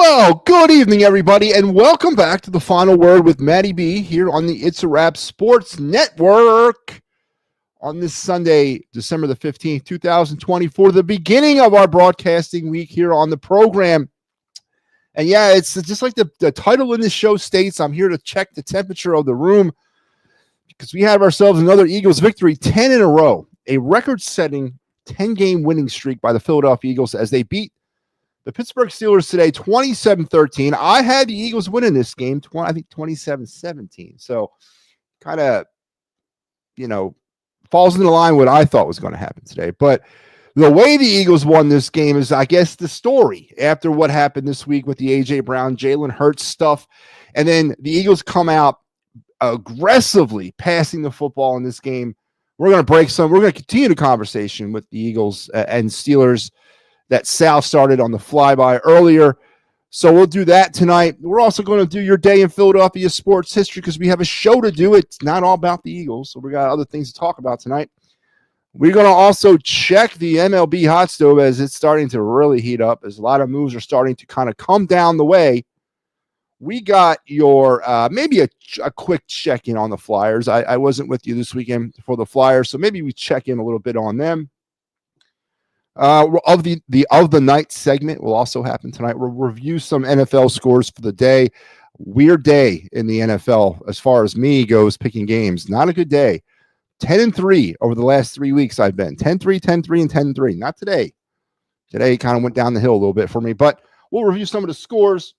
Well, good evening, everybody, and welcome back to the Final Word with MattyB here on the It's a Wrap Sports Network on this Sunday, December the 15th, 2024, the beginning of our broadcasting week here on the program. And yeah, it's just like the title in this show states, I'm here to check the temperature of the room because we have ourselves another Eagles victory, 10 in a row, a record-setting 10-game winning streak by the Philadelphia Eagles as they beat the Pittsburgh Steelers today, 27-13. I had the Eagles winning this game, I think 27-17. So kind of, falls into line what I thought was going to happen today. But the way the Eagles won this game is, I guess, the story after what happened this week with the A.J. Brown, Jalen Hurts stuff. And then the Eagles come out aggressively passing the football in this game. We're going to continue the conversation with the Eagles and Steelers that Sal started on the flyby earlier. So we'll do that tonight. We're also going to do your day in Philadelphia sports history because we have a show to do. It's not all about the Eagles, so we got other things to talk about tonight. We're going to also check the MLB hot stove as it's starting to really heat up, as a lot of moves are starting to kind of come down the way. We got your maybe a quick check-in on the Flyers. I wasn't with you this weekend for the Flyers, so maybe we check in a little bit on them. Of the night segment will also happen tonight. We'll review some NFL scores for the day. Weird day in the NFL as far as me goes picking games. Not a good day. 10-3 over the last 3 weeks I've been. 10-3, 10-3, and 10-3. Not today. Today kind of went down the hill a little bit for me, but we'll review some of the scores.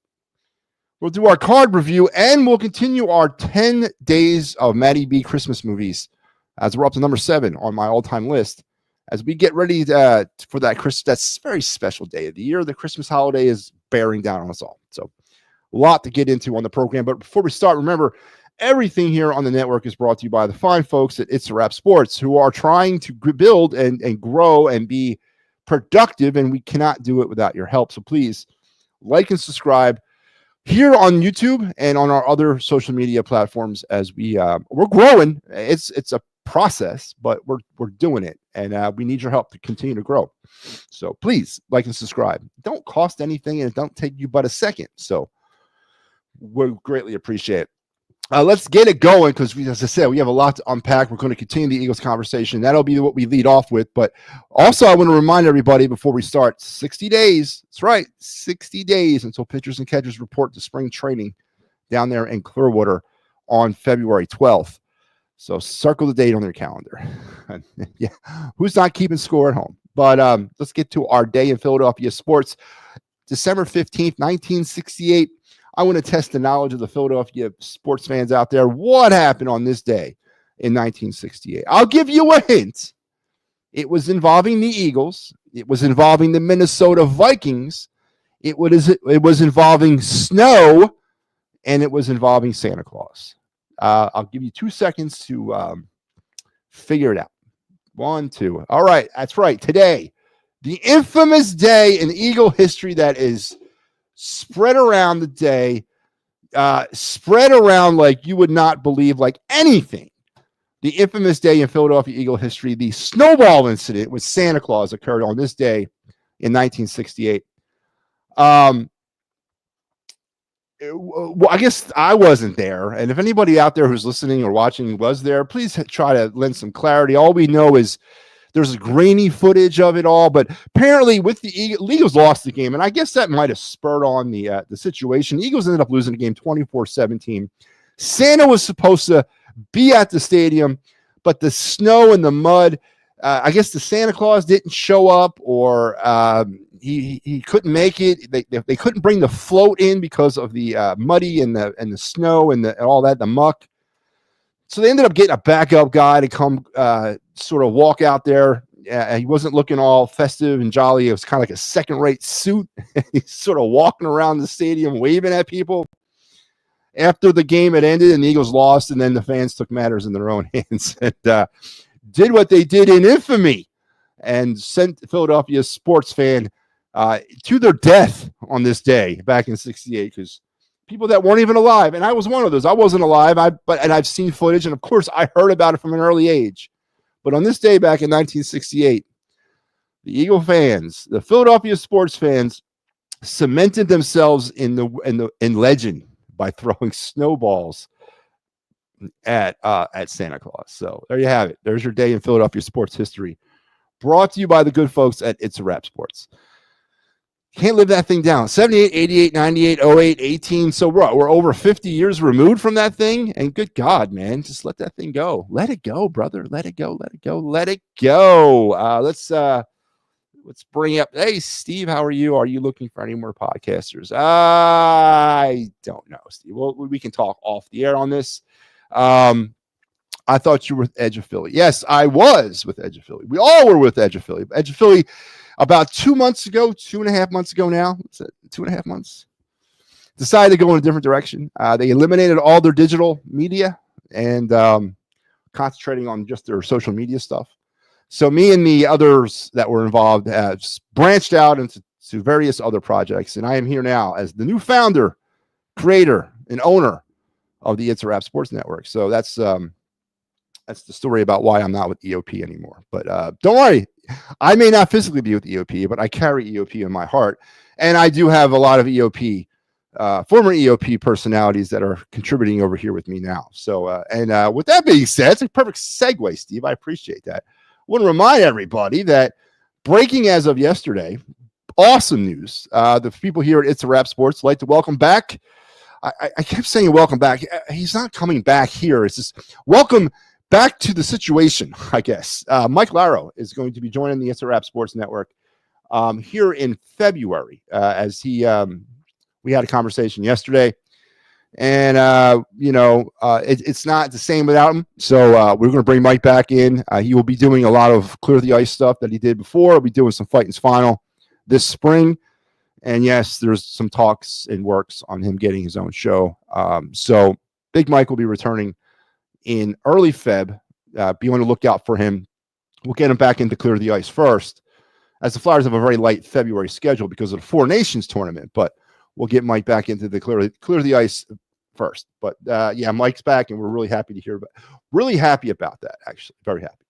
We'll do our card review, and we'll continue our 10 days of MattyB Christmas movies as we're up to number 7 on my all-time list. As we get ready for that's very special day of the year, the Christmas holiday is bearing down on us all. So a lot to get into on the program. But before we start, remember, everything here on the network is brought to you by the fine folks at It's a Wrap Sports, who are trying to build and grow and be productive, and we cannot do it without your help. So please like and subscribe here on YouTube and on our other social media platforms as we're growing. It's a process, but we're doing it, and we need your help to continue to grow. So please like and subscribe. It don't cost anything, and it don't take you but a second. So we greatly appreciate it. Let's get it going because, as I said, we have a lot to unpack. We're going to continue the Eagles conversation. That'll be what we lead off with. But also, I want to remind everybody before we start, 60 days. That's right, 60 days until pitchers and catchers report to spring training down there in Clearwater on February 12th. So circle the date on their calendar. Yeah, who's not keeping score at home? But let's get to our day in Philadelphia sports. December 15th, 1968. I want to test the knowledge of the Philadelphia sports fans out there. What happened on this day in 1968? I'll give you a hint. It was involving the Eagles. It was involving the Minnesota Vikings. It was involving snow, and it was involving Santa Claus. I'll give you 2 seconds to figure it out. 1, 2. All right, that's right. Today, the infamous day in Eagle history that is spread around the day, spread around like you would not believe, like anything. The infamous day in Philadelphia Eagle history, the snowball incident with Santa Claus occurred on this day in 1968. Well, I guess I wasn't there. And if anybody out there who's listening or watching was there, please try to lend some clarity. All we know is there's grainy footage of it all, but apparently with the Eagles lost the game, and I guess that might have spurred on the situation. The Eagles ended up losing the game 24-17. Santa was supposed to be at the stadium, but the snow and the mud, I guess the Santa Claus didn't show up, or he couldn't make it. They couldn't bring the float in because of the muddy and the snow and all that, the muck. So they ended up getting a backup guy to come sort of walk out there. He wasn't looking all festive and jolly. It was kind of like a second-rate suit. He's sort of walking around the stadium waving at people. After the game had ended and the Eagles lost, and then the fans took matters in their own hands and did what they did in infamy and sent Philadelphia sports fan to their death on this day back in 68, because people that weren't even alive, and I was one of those. I wasn't alive, and I've seen footage, and of course I heard about it from an early age. But on this day back in 1968, the Eagle fans, the Philadelphia sports fans, cemented themselves in legend by throwing snowballs at Santa Claus. So there you have it. There's your day in Philadelphia sports history, brought to you by the good folks at It's a Wrap Sports. Can't live that thing down. 78, 88, 98, 08, 18. So we're over 50 years removed from that thing. And good God, man, just let that thing go. Let it go, brother. Let it go. Let it go. Let it go. Let's bring up. Hey, Steve, how are you? Are you looking for any more podcasters? I don't know, Steve. Well, we can talk off the air on this. I thought you were with Edge of Philly. Yes, I was with Edge of Philly. We all were with Edge of Philly. Edge of Philly, about 2 months ago, 2.5 months ago now, 2.5 months, decided to go in a different direction. They eliminated all their digital media and concentrating on just their social media stuff. So me and the others that were involved branched out into various other projects. And I am here now as the new founder, creator, and owner of the It's a Wrap Sports Network. So that's the story about why I'm not with EOP anymore. But don't worry, I may not physically be with EOP, but I carry EOP in my heart. And I do have a lot of EOP, former EOP personalities that are contributing over here with me now. So, with that being said, it's a perfect segue, Steve. I appreciate that. I want to remind everybody that breaking as of yesterday, awesome news. The people here at It's a Wrap Sports like to welcome back. I kept saying welcome back. He's not coming back here. It's just welcome back to the situation, I guess. Mike Laro is going to be joining the It's a Wrap Sports Network here in February, as we had a conversation yesterday. And, it's not the same without him. So we're going to bring Mike back in. He will be doing a lot of Clear the Ice stuff that he did before. He'll be doing some Fighting's Final this spring. And yes, there's some talks and works on him getting his own show. So Big Mike will be returning in early Feb. Be on the lookout for him. We'll get him back into Clear the Ice first, as the Flyers have a very light February schedule because of the Four Nations tournament. But we'll get Mike back into the Clear the Ice first. But Mike's back, and we're really happy to hear about. Really happy about that, actually. Very happy.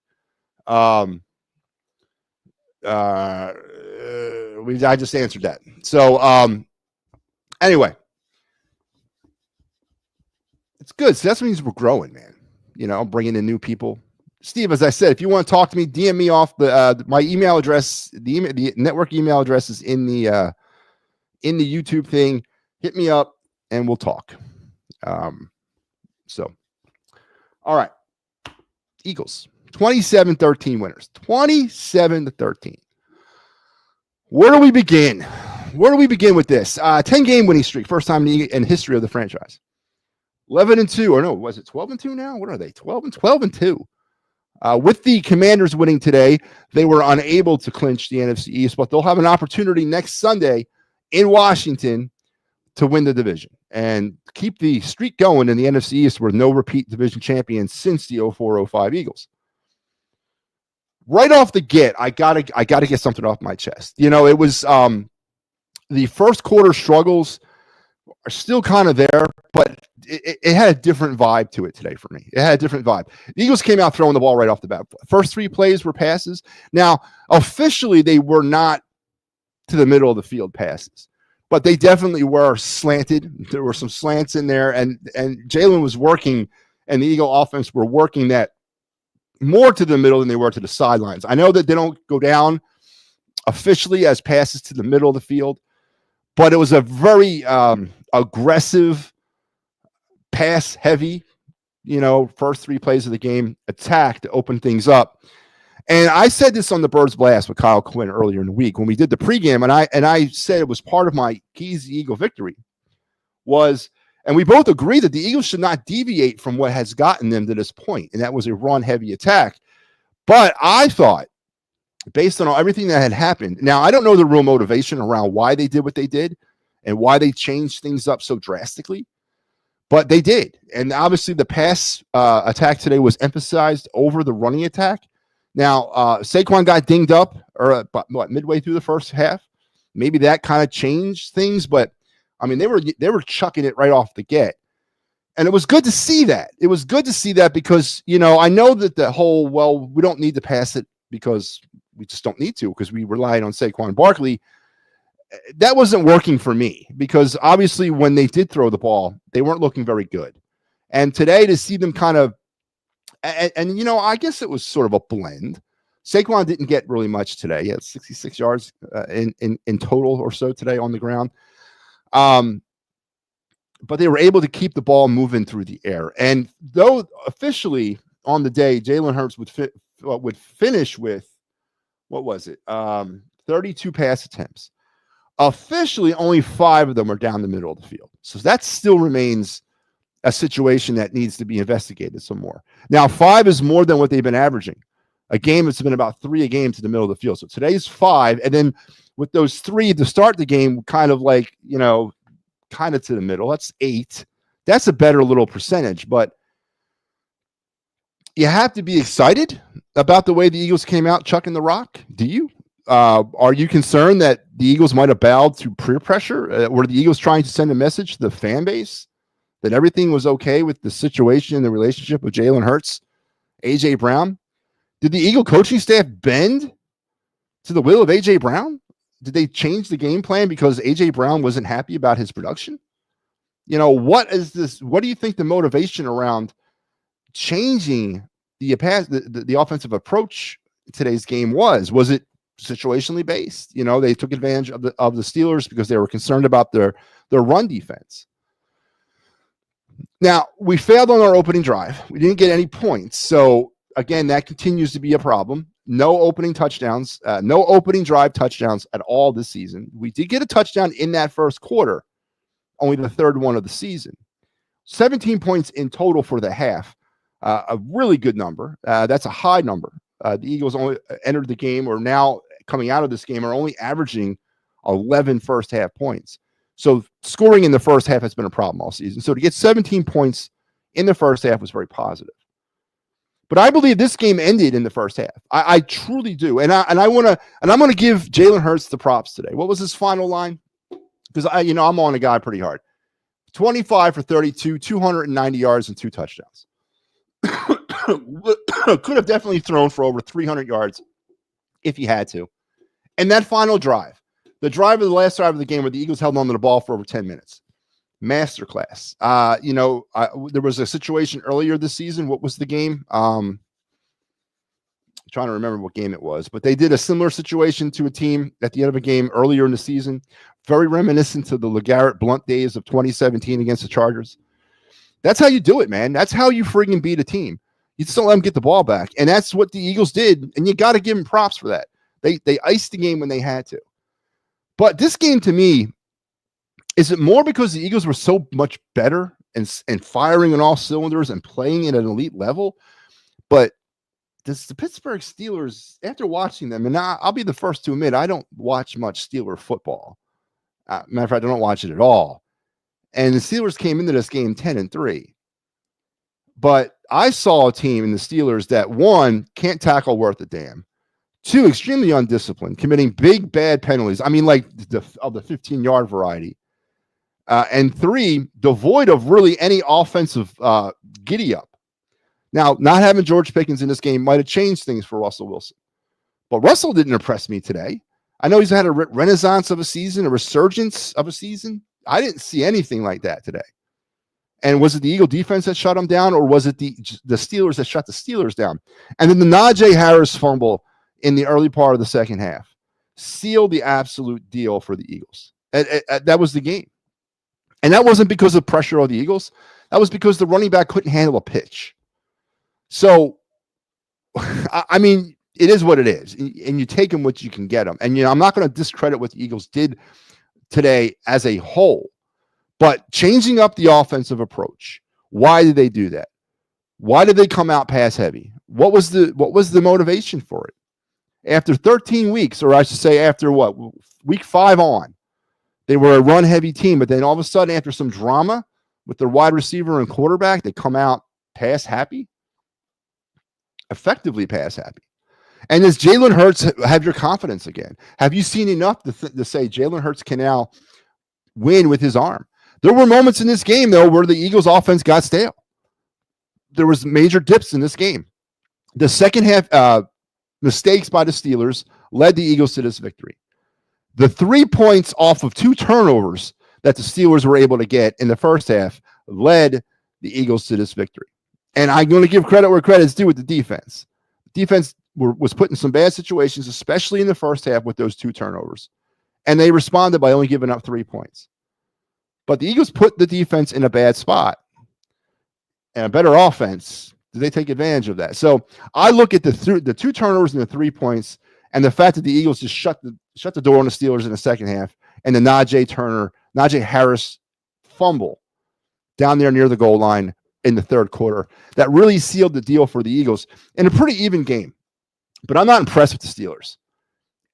I just answered that. So anyway, it's good. So that means we're growing, man. Bringing in new people. Steve, as I said, if you want to talk to me, DM me off my email address. The network email address is in the YouTube thing. Hit me up and we'll talk. All right. Eagles 27-13 winners. 27-13. Where do we begin? With this? 10-game winning streak, first time in history of the franchise. 11-2, or no, was it 12-2 now? What are they? 12-2. With the Commanders winning today, they were unable to clinch the NFC East, but they'll have an opportunity next Sunday in Washington to win the division and keep the streak going in the NFC East, where no repeat division champions since the 04-05 Eagles. Right off the get, I gotta get something off my chest. It was the first quarter struggles are still kind of there, but it had a different vibe to it today for me. It had a different vibe. The Eagles came out throwing the ball right off the bat. First 3 plays were passes. Now, officially, they were not to the middle of the field passes, but they definitely were slanted. There were some slants in there, and Jalen was working, and the Eagle offense were working that more to the middle than they were to the sidelines. I know that they don't go down officially as passes to the middle of the field, but it was a very aggressive, pass-heavy, first 3 plays of the game attack to open things up. And I said this on the Birds Blast with Kyle Quinn earlier in the week when we did the pregame, and I said it was part of my keys to Eagle victory was, and we both agree that the Eagles should not deviate from what has gotten them to this point, and that was a run-heavy attack. But I thought, based on everything that had happened, now I don't know the real motivation around why they did what they did and why they changed things up so drastically, but they did. And obviously the pass attack today was emphasized over the running attack. Now, Saquon got dinged up midway through the first half. Maybe that kind of changed things, but I mean, they were chucking it right off the get. And it was good to see that. It was good to see that because, I know that the whole, we don't need to pass it because we just don't need to because we relied on Saquon Barkley. that wasn't working for me because obviously when they did throw the ball, they weren't looking very good. And today to see them kind of, and you know, I guess it was sort of a blend. Saquon didn't get really much today. He had 66 yards in total or so today on the ground. But they were able to keep the ball moving through the air. And though officially on the day, Jalen Hurts would finish with, what was it? 32 pass attempts. Officially, only 5 of them are down the middle of the field. So that still remains a situation that needs to be investigated some more. Now, 5 is more than what they've been averaging. A game, it's been about 3 a game to the middle of the field. So today's 5. And then with those 3 to start the game, kind of like, you know, kind of to the middle, that's 8. That's a better little percentage. But you have to be excited about the way the Eagles came out chucking the rock. Do you? Are you concerned that the Eagles might have bowed to peer pressure? Were the Eagles trying to send a message to the fan base that everything was okay with the situation and the relationship with Jalen Hurts, A.J. Brown? Did the Eagle coaching staff bend to the will of A.J. Brown? Did they change the game plan because A.J. Brown wasn't happy about his production? You know, what is this? What do you think the motivation around changing the offensive approach today's game was? Was it situationally based? You know, they took advantage of the Steelers because they were concerned about their run defense. Now, we failed on our opening drive. We didn't get any points. So again, that continues to be a problem. No opening touchdowns, no opening drive touchdowns at all this season. We did get a touchdown in that first quarter, only the third one of the season. 17 points in total for the half. A really good number. That's a high number. The Eagles only entered the game, or now coming out of this game, are only averaging 11 first half points. So scoring in the first half has been a problem all season. So to get 17 points in the first half was very positive. But I believe this game ended in the first half. I truly do. And I'm gonna give Jalen Hurts the props today. What was his final line? Because I'm on a guy pretty hard. 25 for 32, 290 yards and 2 touchdowns. Could have definitely thrown for over 300 yards if he had to. And that final drive, the last drive of the game where the Eagles held on to the ball for over 10 minutes. Masterclass. There was a situation earlier this season. What was the game? I'm trying to remember what game it was, but they did a similar situation to a team at the end of a game earlier in the season. Very reminiscent to the LeGarrette Blount days of 2017 against the Chargers. That's how you do it, man. That's how you friggin' beat a team. You just don't let them get the ball back. And that's what the Eagles did. And you got to give them props for that. They iced the game when they had to. But this game, to me, is it more because the Eagles were so much better and firing on all cylinders and playing at an elite level? But does the Pittsburgh Steelers, after watching them, and I'll be the first to admit, I don't watch much Steeler football. Matter of fact, I don't watch it at all. And the Steelers came into this game 10-3. But I saw a team in the Steelers that, 1, can't tackle worth a damn. 2, extremely undisciplined, committing big, bad penalties. I mean, like of the 15-yard variety. And 3, devoid of really any offensive giddy-up. Now, not having George Pickens in this game might have changed things for Russell Wilson. But Russell didn't impress me today. I know he's had a renaissance of a season, a resurgence of a season. I didn't see anything like that today. And was it the Eagle defense that shut him down, or was it the Steelers that shut the Steelers down? And then the Najee Harris fumble in the early part of the second half sealed the absolute deal for the Eagles. That was the game. And that wasn't because of pressure on the Eagles. That was because the running back couldn't handle a pitch. So, I mean, it is what it is. And you take them what you can get them. And, I'm not going to discredit what the Eagles did today as a whole. But changing up the offensive approach, why did they do that? Why did they come out pass heavy? What was the motivation for it? After 13 weeks, or I should say after week 5 on, they were a run heavy team, but then all of a sudden after some drama with their wide receiver and quarterback, they come out pass happy, effectively pass happy. And does Jalen Hurts have your confidence again? Have you seen enough to say Jalen Hurts can now win with his arm? There were moments in this game, though, where the Eagles' offense got stale. There was major dips in this game. The second half mistakes by the Steelers led the Eagles to this victory. The 3 points off of 2 turnovers that the Steelers were able to get in the first half led the Eagles to this victory. And I'm going to give credit where credit's due with the defense. Defense was put in some bad situations, especially in the first half with those 2 turnovers. And they responded by only giving up 3 points. But the Eagles put the defense in a bad spot. And a better offense, did they take advantage of that? So I look at the 2 turnovers and the 3 points, and the fact that the Eagles just shut the door on the Steelers in the second half, and the Najee Harris fumble down there near the goal line in the third quarter, that really sealed the deal for the Eagles in a pretty even game. But I'm not impressed with the Steelers.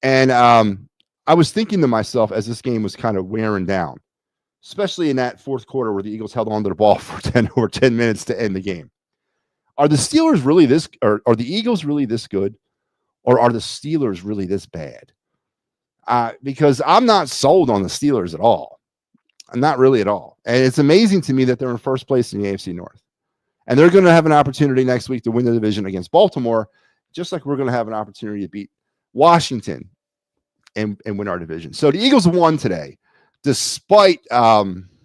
And I was thinking to myself as this game was kind of wearing down, especially in that fourth quarter where the Eagles held on to the ball for 10 minutes to end the game. Are the Steelers really this, or are the Eagles really this good? Or are the Steelers really this bad? Because I'm not sold on the Steelers at all. I'm not really at all. And it's amazing to me that they're in first place in the AFC North. And they're going to have an opportunity next week to win the division against Baltimore, just like we're going to have an opportunity to beat Washington and win our division. So the Eagles won today, despite the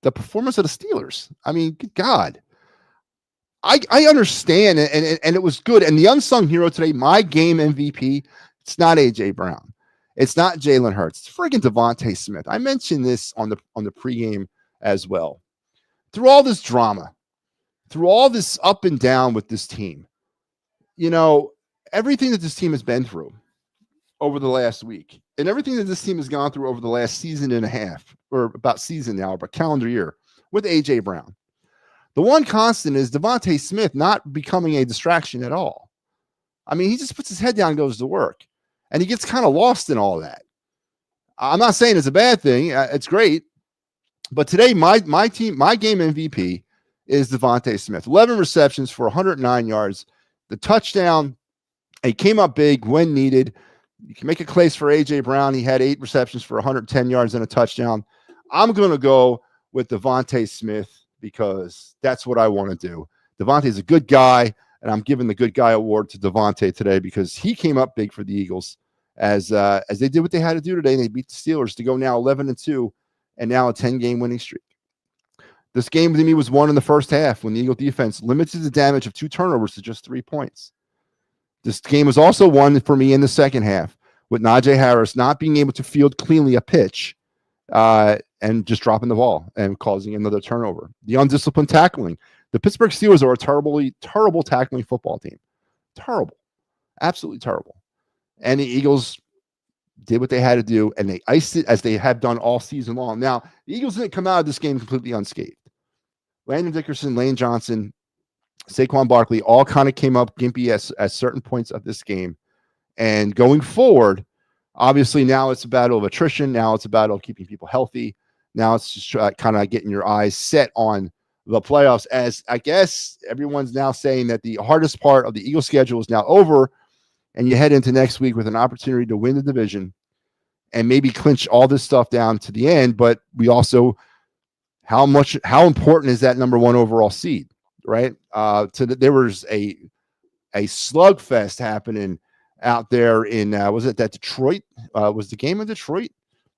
performance of the Steelers. I mean, good God. I understand, and it was good. And the unsung hero today, my game MVP, it's not A.J. Brown. It's not Jalen Hurts. It's friggin' Devontae Smith. I mentioned this on the pregame as well. Through all this drama, through all this up and down with this team, you know, everything that this team has been through over the last week and everything that this team has gone through over the last season and a half, or about season now, about calendar year, with A.J. Brown. The one constant is Devontae Smith not becoming a distraction at all. I mean, he just puts his head down and goes to work, and he gets kind of lost in all that. I'm not saying it's a bad thing. It's great. But today, my game MVP is Devontae Smith. 11 receptions for 109 yards. The touchdown, he came up big when needed. You can make a case for A.J. Brown. He had 8 receptions for 110 yards and a touchdown. I'm going to go with Devontae Smith because that's what I want to do. Devontae's a good guy, and I'm giving the good guy award to Devontae today because he came up big for the Eagles as they did what they had to do today, and they beat the Steelers to go now 11-2 and now a 10-game winning streak. This game to me was won in the first half when the Eagle defense limited the damage of 2 turnovers to just 3 points. This game was also won for me in the second half with Najee Harris not being able to field cleanly a pitch and just dropping the ball and causing another turnover. The undisciplined tackling. The Pittsburgh Steelers are a terrible tackling football team. Terrible. Absolutely terrible. And the Eagles did what they had to do, and they iced it as they have done all season long. Now, the Eagles didn't come out of this game completely unscathed. Landon Dickerson, Lane Johnson, Saquon Barkley all kind of came up gimpy at certain points of this game. And going forward, obviously now it's a battle of attrition. Now it's a battle of keeping people healthy. Now it's just kind of getting your eyes set on the playoffs, as I guess everyone's now saying that the hardest part of the Eagles schedule is now over, and you head into next week with an opportunity to win the division and maybe clinch all this stuff down to the end. But we also, how important is that number 1 overall seed, right? There was a slugfest happening out there in, was it that Detroit? Was the game in Detroit?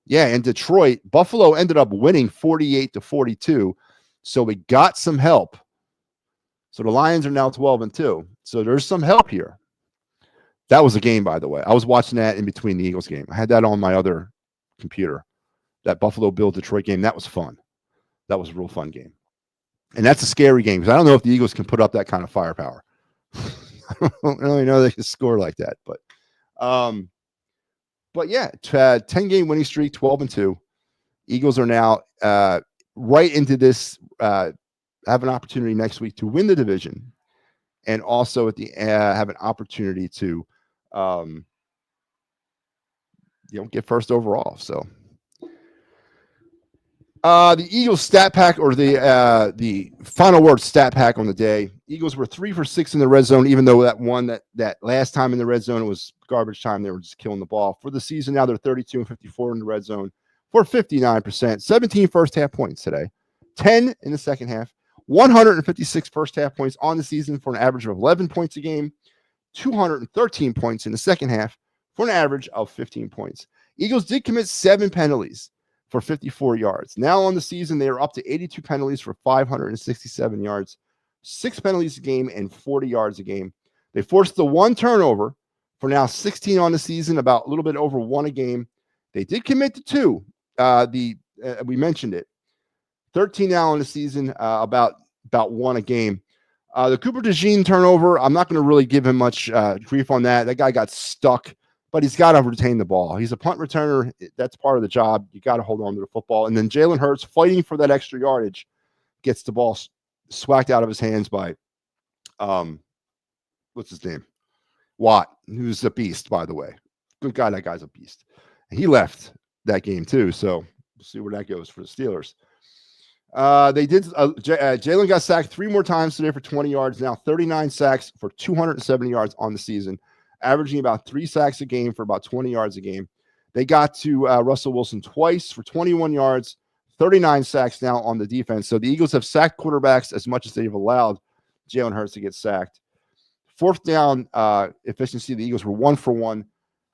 Yeah, in Detroit. Buffalo ended up winning 48-42. So we got some help. So the Lions are now 12-2. So there's some help here. That was a game, by the way. I was watching that in between the Eagles game. I had that on my other computer. That Buffalo Bill Detroit game. That was fun. That was a real fun game. And that's a scary game because I don't know if the Eagles can put up that kind of firepower. I don't really know they can score like that. But yeah, 10-game winning streak, 12-2. Eagles are now right into this, have an opportunity next week to win the division, and also at the have an opportunity to get first overall. So the Eagles stat pack, or the final word stat pack on the day. Eagles were 3 for 6 in the red zone, even though that last time in the red zone it was garbage time. They were just killing the ball. For the season now, they're 32-54 in the red zone for 59%. 17 first half points today, 10 in the second half, 156 first half points on the season for an average of 11 points a game, 213 points in the second half, 213 points in the for an average of 15 points. Eagles did commit 7 penalties for 54 yards. Now on the season, they are up to 82 penalties for 567 yards, 6 penalties a game, and 40 yards a game. They forced the 1 turnover for now 16 on the season, about a little bit over 1 a game. They did commit to 2. We mentioned it. 13 now on the season, about 1 a game. The Cooper DeJean turnover, I'm not going to really give him much grief on that. That guy got stuck, but he's got to retain the ball. He's a punt returner. That's part of the job. You got to hold on to the football. And then Jalen Hurts, fighting for that extra yardage, gets the ball swacked out of his hands by, what's his name? Watt, who's a beast, by the way. Good guy. That guy's a beast. And he left that game too. So we'll see where that goes for the Steelers. They did. Jalen got sacked 3 more times today for 20 yards. Now 39 sacks for 270 yards on the season, averaging about 3 sacks a game for about 20 yards a game. They got to Russell Wilson twice for 21 yards, 39 sacks now on the defense. So the Eagles have sacked quarterbacks as much as they've allowed Jalen Hurts to get sacked. 4th down efficiency, the Eagles were 1 for 1,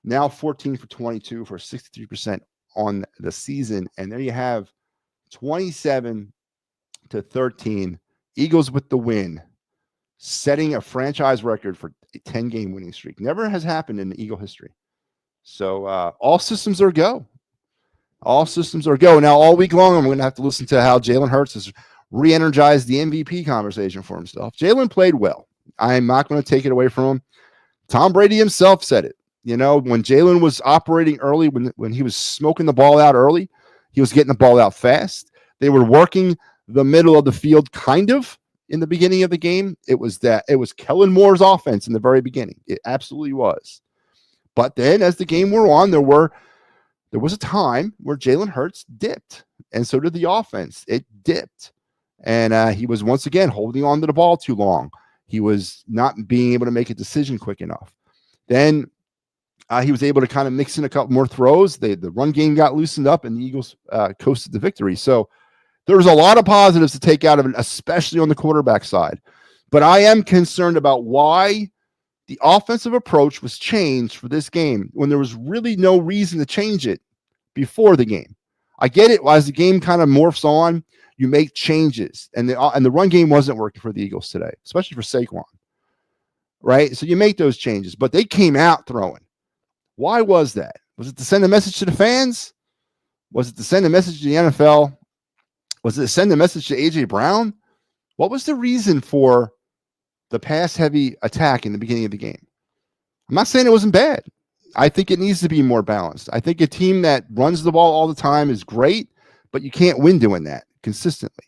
now 14 for 22 for 63% on the season. And there you have 27-13, Eagles with the win, setting a franchise record for a 10-game winning streak. Never has happened in Eagle history. So all systems are go. All systems are go. Now, all week long, I'm going to have to listen to how Jalen Hurts has re-energized the MVP conversation for himself. Jalen played well. I'm not going to take it away from him. Tom Brady himself said it. You know, when Jalen was operating early, when he was smoking the ball out early, he was getting the ball out fast. They were working the middle of the field kind of in the beginning of the game. It was Kellen Moore's offense in the very beginning. It absolutely was. But then as the game wore on, there was a time where Jalen Hurts dipped, and so did the offense. It dipped. And he was once again holding on to the ball too long. He was not being able to make a decision quick enough. Then he was able to kind of mix in a couple more throws. The run game got loosened up, and the Eagles coasted the victory. So there's a lot of positives to take out of it, especially on the quarterback side. But I am concerned about why the offensive approach was changed for this game when there was really no reason to change it before the game. I get it. As the game kind of morphs on, you make changes. And the run game wasn't working for the Eagles today, especially for Saquon. Right? So you make those changes. But they came out throwing. Why was that? Was it to send a message to the fans? Was it to send a message to the NFL? Was it to send a message to A.J. Brown? What was the reason for the pass-heavy attack in the beginning of the game? I'm not saying it wasn't bad. I think it needs to be more balanced. I think a team that runs the ball all the time is great, but you can't win doing that consistently.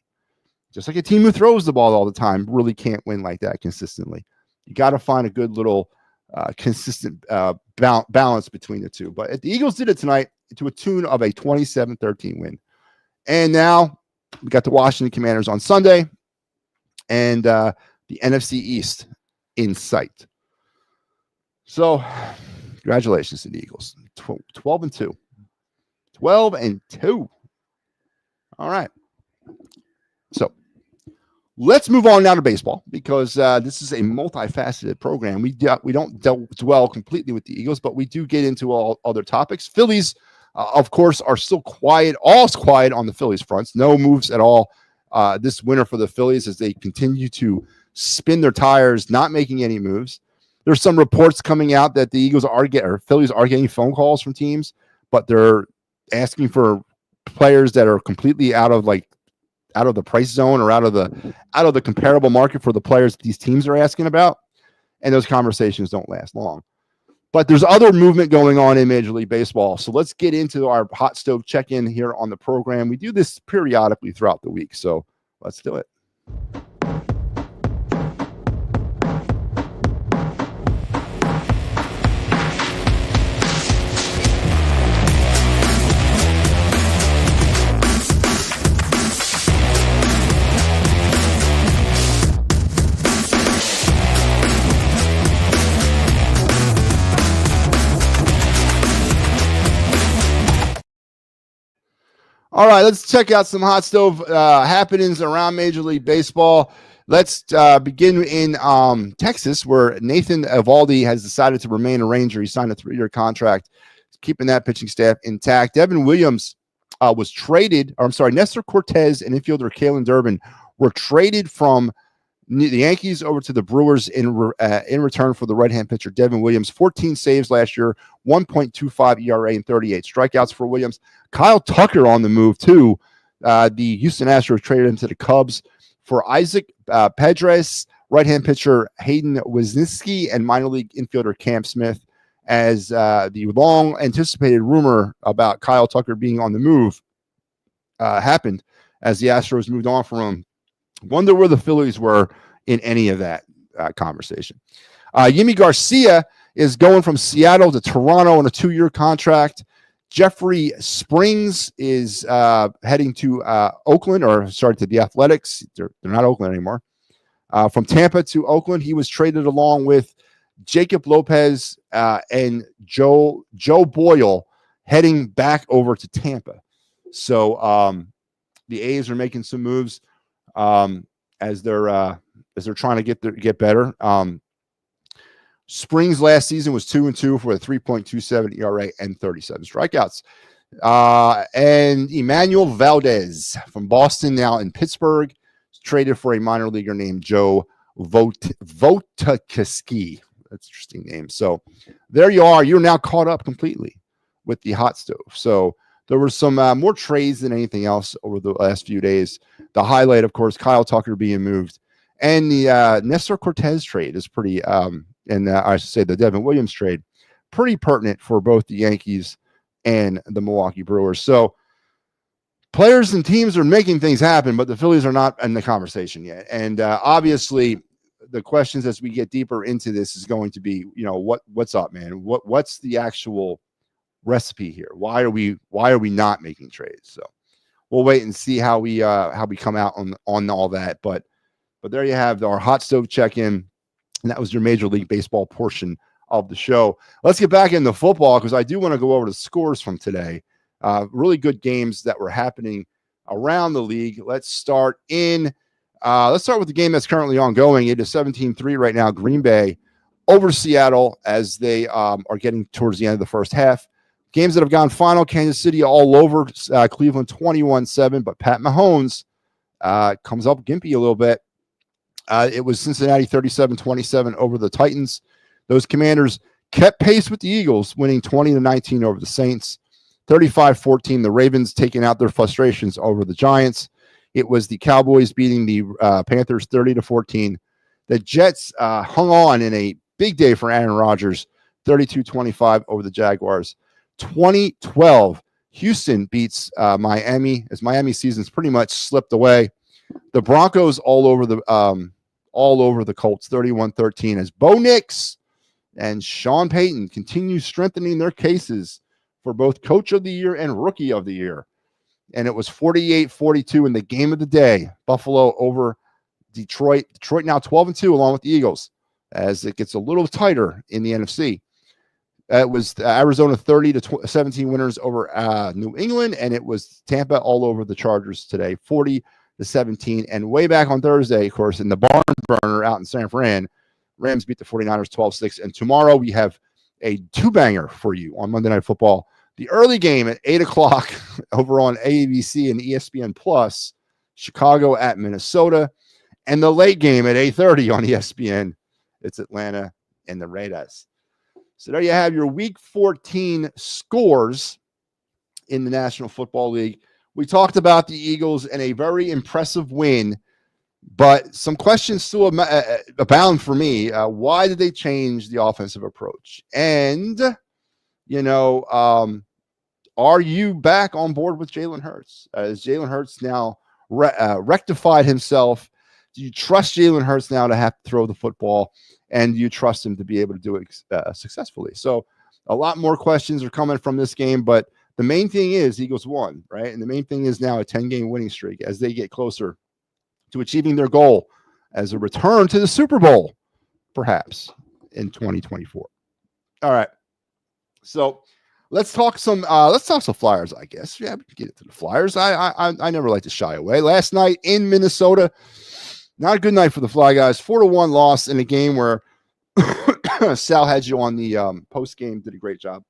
Just like a team who throws the ball all the time really can't win like that consistently. You got to find a good little consistent balance between the two. But the Eagles did it tonight to a tune of a 27-13 win. And now we got the Washington Commanders on Sunday and the NFC East in sight. So congratulations to the Eagles. 12-2. 12-2. All right. So let's move on now to baseball because this is a multifaceted program. We don't dwell completely with the Eagles, but we do get into all other topics. Phillies, of course, are still quiet. All's quiet on the Phillies fronts. No moves at all this winter for the Phillies as they continue to spin their tires, not making any moves. There's some reports coming out that the Phillies are getting phone calls from teams, but they're asking for players that are completely out of the price zone or out of the comparable market for the players that these teams are asking about. And those conversations don't last long. But there's other movement going on in Major League Baseball. So let's get into our hot stove check-in here on the program. We do this periodically throughout the week. So let's do it. All right, let's check out some hot stove happenings around Major League Baseball. Let's begin in Texas, where Nathan Eovaldi has decided to remain a Ranger. He signed a 3-year contract, keeping that pitching staff intact. Devin Williams was traded, or I'm sorry, Nestor Cortez and infielder Kalen Durbin were traded from the Yankees over to the Brewers in return for the right-hand pitcher Devin Williams. 14 saves last year, 1.25 ERA and 38 strikeouts for Williams. Kyle Tucker on the move too. The Houston Astros traded him to the Cubs for Isaac Pedres, right-hand pitcher Hayden Wesneski, and minor league infielder Cam Smith. As the long-anticipated rumor about Kyle Tucker being on the move happened, as the Astros moved on from him. Wonder where the Phillies were in any of that conversation. Yimi Garcia is going from Seattle to Toronto on a 2-year contract. Jeffrey Springs is heading to Oakland, or sorry, to the Athletics. They're not Oakland anymore. From Tampa to Oakland, he was traded along with Jacob Lopez and Joe Boyle, heading back over to Tampa. So the A's are making some moves as they're trying to get better. Springs last season was 2-2 for a 3.27 ERA and 37 strikeouts. And Emmanuel Valdez from Boston, now in Pittsburgh, traded for a minor leaguer named Joe Votakiski. That's an interesting name. So there you are. You're now caught up completely with the hot stove. So there were some more trades than anything else over the last few days. The highlight, of course, Kyle Tucker being moved. And the Nestor Cortez trade is pretty, I should say the Devin Williams trade, pretty pertinent for both the Yankees and the Milwaukee Brewers. So players and teams are making things happen, but the Phillies are not in the conversation yet. And obviously, the questions as we get deeper into this is going to be, what's up, man? What's the actual recipe here? Why are we not making trades? So we'll wait and see how we come out on all that. But there you have our hot stove check-in, and that was your Major League Baseball portion of the show. Let's get back into football, because I do want to go over the scores from today. Really good games that were happening around the league. Let's start with the game that's currently ongoing. It is 17-3 right now. Green Bay over Seattle as they are getting towards the end of the first half. Games that have gone final: Kansas City all over Cleveland 21-7, but Pat Mahomes comes up gimpy a little bit. It was Cincinnati 37-27 over the Titans. Those Commanders kept pace with the Eagles, winning 20-19 over the Saints. 35-14, the Ravens taking out their frustrations over the Giants. It was the Cowboys beating the Panthers 30-14. The Jets hung on in a big day for Aaron Rodgers, 32-25 over the Jaguars. 2012, Houston beats Miami, as Miami season's pretty much slipped away. The Broncos all over the Colts, 31-13, as Bo Nix and Sean Payton continue strengthening their cases for both Coach of the Year and Rookie of the Year. And it was 48-42 in the game of the day. Buffalo over Detroit. Detroit now 12-2 along with the Eagles as it gets a little tighter in the NFC. It was Arizona 30-17 winners over New England, and it was Tampa all over the Chargers today, 40-17. And way back on Thursday, of course, in the barn burner out in San Fran, Rams beat the 49ers 12-6. And tomorrow we have a two-banger for you on Monday Night Football. The early game at 8 o'clock over on ABC and ESPN Plus, Chicago at Minnesota. And the late game at 8:30 on ESPN, it's Atlanta and the Raiders. So there you have your Week 14 scores in the National Football League. We talked about the Eagles and a very impressive win, but some questions still abound for me. Why did they change the offensive approach? And, are you back on board with Jalen Hurts? Has Jalen Hurts now rectified himself? Do you trust Jalen Hurts now to have to throw the football? And do you trust him to be able to do it successfully? So a lot more questions are coming from this game, but the main thing is Eagles won, right? And the main thing is now a 10-game winning streak as they get closer to achieving their goal as a return to the Super Bowl, perhaps, in 2024. All right. So let's talk some Flyers, I guess. Yeah, we can get into the Flyers. I never like to shy away. Last night in Minnesota, not a good night for the Fly guys. 4-1 loss in a game where Sal had you on the post game, did a great job.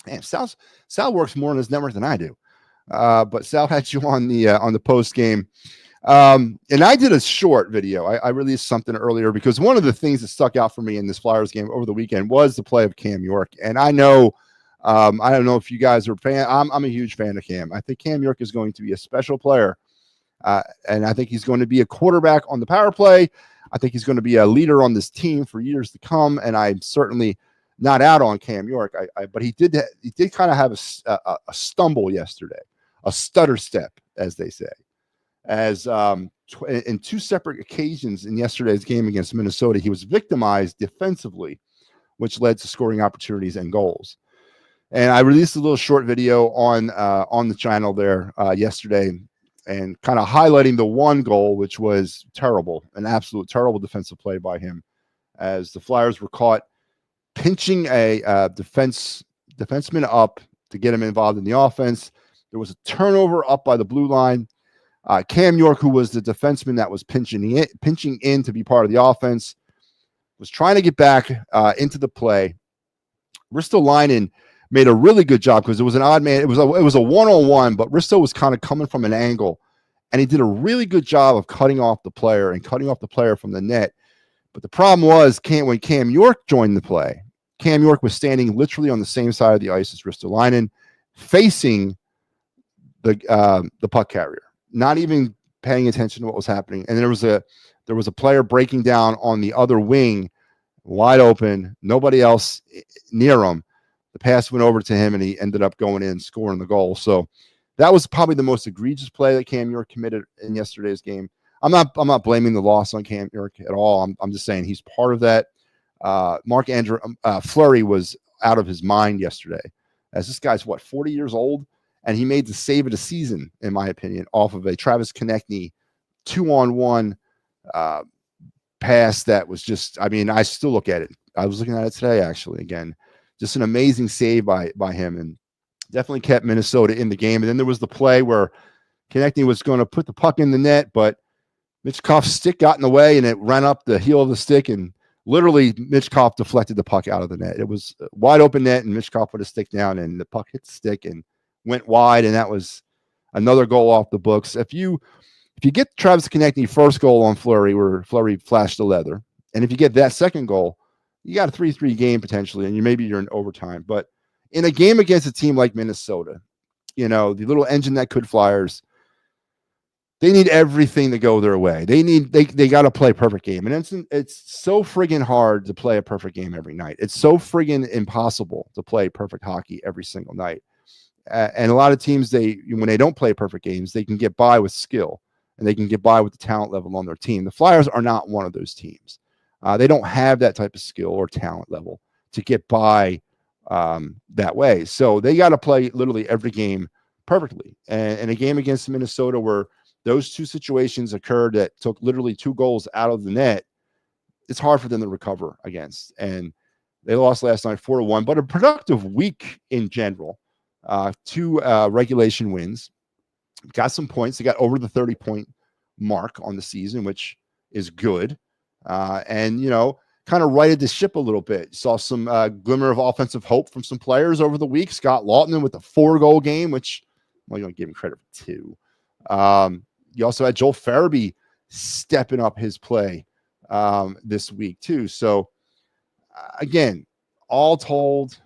Man, Sal works more on his network than I do. But Sal had you on the post game. And I did a short video. I released something earlier because one of the things that stuck out for me in this Flyers game over the weekend was the play of Cam York. And I know, I don't know if you guys are a fan. I'm a huge fan of Cam. I think Cam York is going to be a special player. And I think he's going to be a quarterback on the power play. I think he's going to be a leader on this team for years to come. And I'm certainly not out on Cam York. But he did kind of have a stumble yesterday, a stutter step, as they say. As in two separate occasions in yesterday's game against Minnesota, he was victimized defensively, which led to scoring opportunities and goals. And I released a little short video on the channel there yesterday, and kind of highlighting the one goal, which was terrible, an absolute terrible defensive play by him, as the Flyers were caught pinching a defenseman up to get him involved in the offense. There was a turnover up by the blue line. Cam York, who was the defenseman that was pinching in to be part of the offense, was trying to get back into the play. Ristolainen made a really good job because it was an odd man. It was a one-on-one, but Risto was kind of coming from an angle, and he did a really good job of cutting off the player from the net. But the problem was when Cam York joined the play, Cam York was standing literally on the same side of the ice as Ristolainen, facing the puck carrier, not even paying attention to what was happening. And there was a player breaking down on the other wing, wide open, nobody else near him. The pass went over to him, and he ended up going in, scoring the goal. So that was probably the most egregious play that Cam York committed in yesterday's game. I'm not blaming the loss on Cam York at all. I'm just saying he's part of that. Marc-Andre Fleury was out of his mind yesterday, as this guy's 40 years old, and he made the save of the season, in my opinion, off of a Travis Konechny 2-on-1 pass that was just, I mean, I still look at it. I was looking at it today, actually, again. Just an amazing save by him, and definitely kept Minnesota in the game. And then there was the play where Konechny was going to put the puck in the net, but Michkov's stick got in the way, and it ran up the heel of the stick, and literally Michkov deflected the puck out of the net. It was a wide open net, and Michkov put his stick down, and the puck hit the stick and went wide, and that was another goal off the books. If you get Travis Konechny first goal on Fleury, where Fleury flashed the leather, and if you get that second goal, you got a 3-3 game potentially, and maybe you're in overtime. But in a game against a team like Minnesota, the little engine that could Flyers, they need everything to go their way. They got to play a perfect game. And it's so friggin' hard to play a perfect game every night. It's so friggin' impossible to play perfect hockey every single night. And a lot of teams, when they don't play perfect games, they can get by with skill, and they can get by with the talent level on their team. The Flyers are not one of those teams. They don't have that type of skill or talent level to get by that way. So they got to play literally every game perfectly. And in a game against Minnesota where those two situations occurred that took literally 2 goals out of the net, it's hard for them to recover against. And they lost last night 4-1, but a productive week in general. 2 regulation wins. Got some points. They got over the 30-point mark on the season, which is good. And kind of righted the ship a little bit. Saw some glimmer of offensive hope from some players over the week. Scott Laughton with a 4-goal game, which, well, you don't give him credit for 2. You also had Joel Farabee stepping up his play this week too. So again, all told,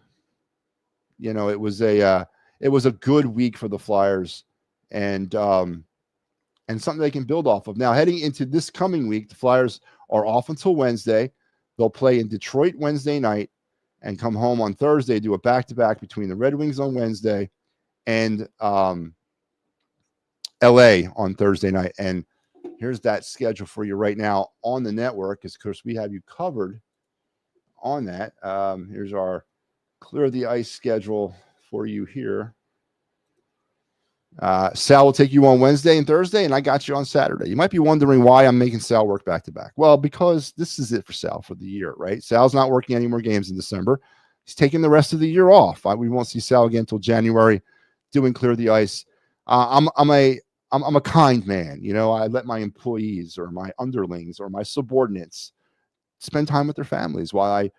it was a good week for the Flyers, and something they can build off of. Now, heading into this coming week, the Flyers are off until Wednesday. They'll play in Detroit Wednesday night and come home on Thursday, do a back-to-back between the Red Wings on Wednesday and LA on Thursday night. And here's that schedule for you right now on the network, because, of course, we have you covered on that. Here's our clear the ice schedule for you here. Sal will take you on Wednesday and Thursday, and I got you on Saturday. You might be wondering why I'm making Sal work back-to-back. Well, because this is it for Sal for the year, right? Sal's not working any more games in December. He's taking the rest of the year off. We won't see Sal again until January, doing Clear the Ice. I'm a kind man. You know, I let my employees or my underlings or my subordinates spend time with their families while I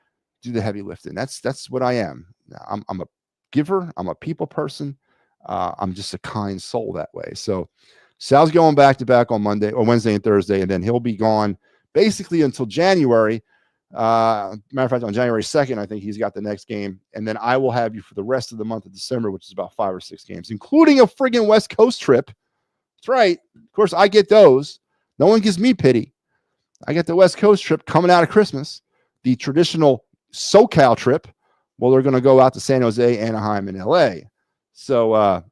do the heavy lifting. That's what I am. I'm a giver. I'm a people person. I'm just a kind soul that way. So Sal's going back to back on Monday or Wednesday and Thursday, and then he'll be gone basically until January. Matter of fact, on January 2nd, I think he's got the next game. And then I will have you for the rest of the month of December, which is about 5 or 6 games, including a friggin' West Coast trip. That's right. Of course, I get those. No one gives me pity. I get the West Coast trip coming out of Christmas, the traditional SoCal trip. Well, they're going to go out to San Jose, Anaheim, and LA. So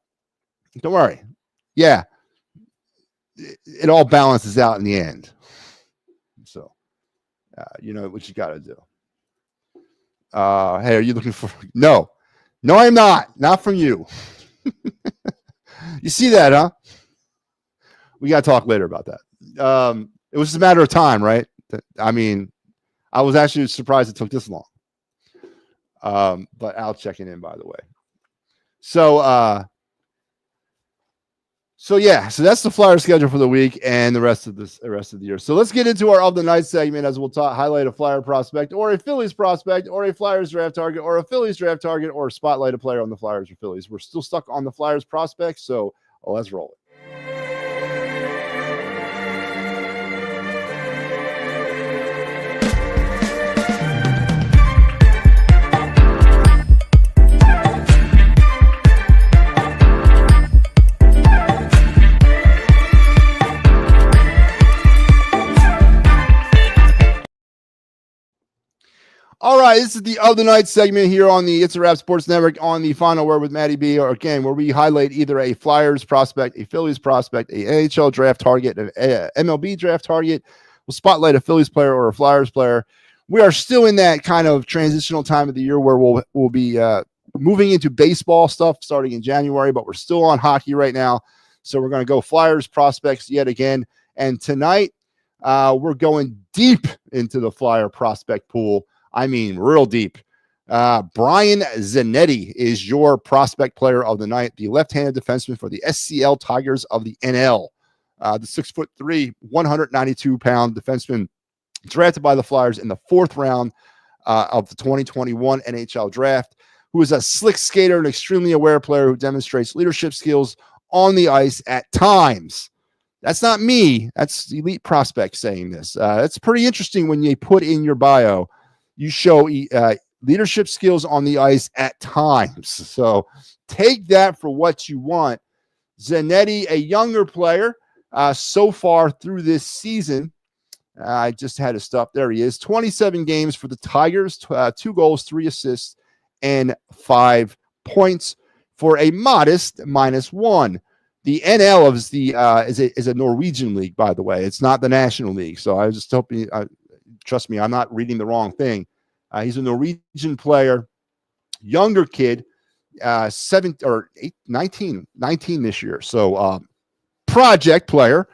don't worry. Yeah. It all balances out in the end. So, you know what you got to do. Hey, are you looking for? No, I'm not. Not from you. You see that, huh? We got to talk later about that. It was just a matter of time, right? I mean, I was actually surprised it took this long. But Al checking in, by the way. So that's the Flyer schedule for the week and the rest of the year. So let's get into our of the night segment as we'll highlight a Flyer prospect or a Phillies prospect or a Flyers draft target or a Phillies draft target or spotlight a player on the Flyers or Phillies. We're still stuck on the Flyers prospects, so let's roll it. All right, this is the other night segment here on the It's a Wrap Sports Network on the Final Word with MattyB, or again, where we highlight either a Flyers prospect, a Phillies prospect, a NHL draft target, an MLB draft target. We'll spotlight a Phillies player or a Flyers player. We are still in that kind of transitional time of the year where we'll be moving into baseball stuff starting in January, but we're still on hockey right now. So we're going to go Flyers prospects yet again. And tonight, we're going deep into the Flyer prospect pool. I mean, real deep. Brian Zanetti is your prospect player of the night, the left-handed defenseman for the SCL Tigers of the NL. The 6'3", 192-pound defenseman drafted by the Flyers in the 4th round of the 2021 NHL draft, who is a slick skater and extremely aware player who demonstrates leadership skills on the ice at times. That's not me. That's Elite Prospect saying this. It's pretty interesting when you put in your bio, you show leadership skills on the ice at times. So take that for what you want. Zanetti, a younger player so far through this season. I just had to stop. There he is. 27 games for the Tigers, 2 goals, 3 assists, and 5 points for a modest -1. The NL is a Norwegian league, by the way. It's not the National League. So I was just hoping, trust me, I'm not reading the wrong thing. He's a Norwegian player, younger kid, 19 this year. So project player,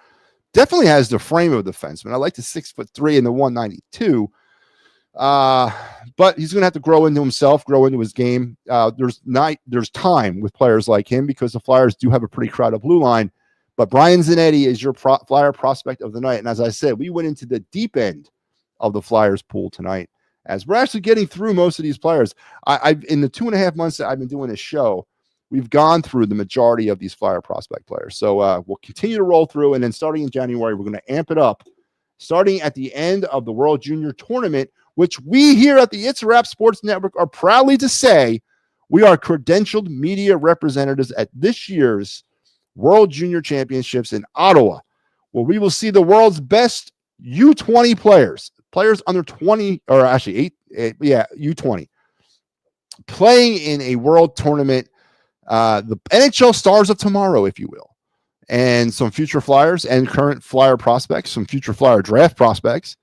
definitely has the frame of a defenseman. I like the 6'3" and the 192. But he's going to have to grow into himself, grow into his game. There's time with players like him because the Flyers do have a pretty crowded blue line. But Brian Zanetti is your Flyer prospect of the night. And as I said, we went into the deep end of the Flyers pool tonight, as we're actually getting through most of these players. I've in the 2.5 months that I've been doing this show, we've gone through the majority of these Flyer prospect players. So we'll continue to roll through, and then starting in January, we're going to amp it up, starting at the end of the World Junior Tournament, which we here at the It's a Wrap Sports Network are proudly to say we are credentialed media representatives at this year's World Junior Championships in Ottawa, where we will see the world's best U20 players under 20, or actually U20, playing in a world tournament, the NHL stars of tomorrow, if you will, and some future Flyers and current Flyer prospects, some future Flyer draft prospects,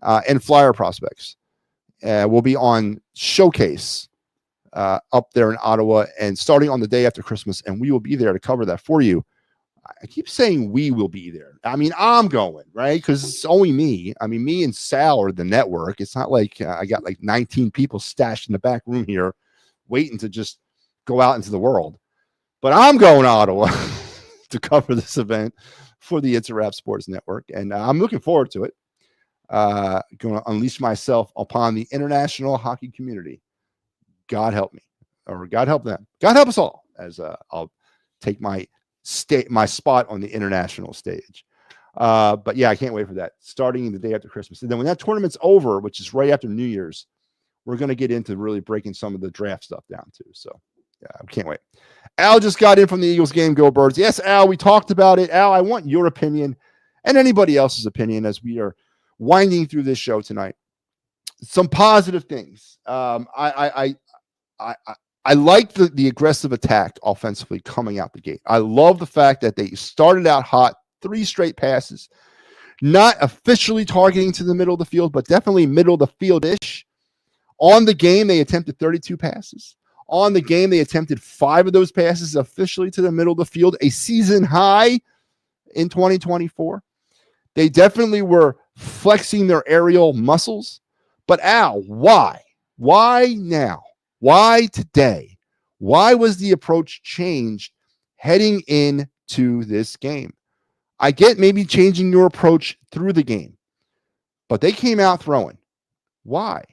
and Flyer prospects will be on showcase up there in Ottawa, and starting on the day after Christmas, and we will be there to cover that for you. I keep saying we will be there. I mean, I'm going, right? Because it's only me. I mean, me and Sal are the network. It's not like I got like 19 people stashed in the back room here waiting to just go out into the world. But I'm going to Ottawa to cover this event for the It's a Wrap Sports Network. And I'm looking forward to it. Going to unleash myself upon the international hockey community. God help me, or God help them. God help us all, as I'll take my spot on the international stage. But yeah, I can't wait for that. Starting the day after Christmas. And then when that tournament's over, which is right after New Year's, we're going to get into really breaking some of the draft stuff down too. So yeah, I can't wait. Al just got in from the Eagles game. Go Birds. Yes, Al, we talked about it. Al, I want your opinion and anybody else's opinion as we are winding through this show tonight. Some positive things. I like the aggressive attack offensively coming out the gate. I love the fact that they started out hot, 3 straight passes, not officially targeting to the middle of the field, but definitely middle of the field-ish. On the game, they attempted 32 passes. On the game, they attempted 5 of those passes officially to the middle of the field, a season high in 2024. They definitely were flexing their aerial muscles. But Al, why? Why now? Why today? Why was the approach changed heading into this game? I get maybe changing your approach through the game, but they came out throwing. Why?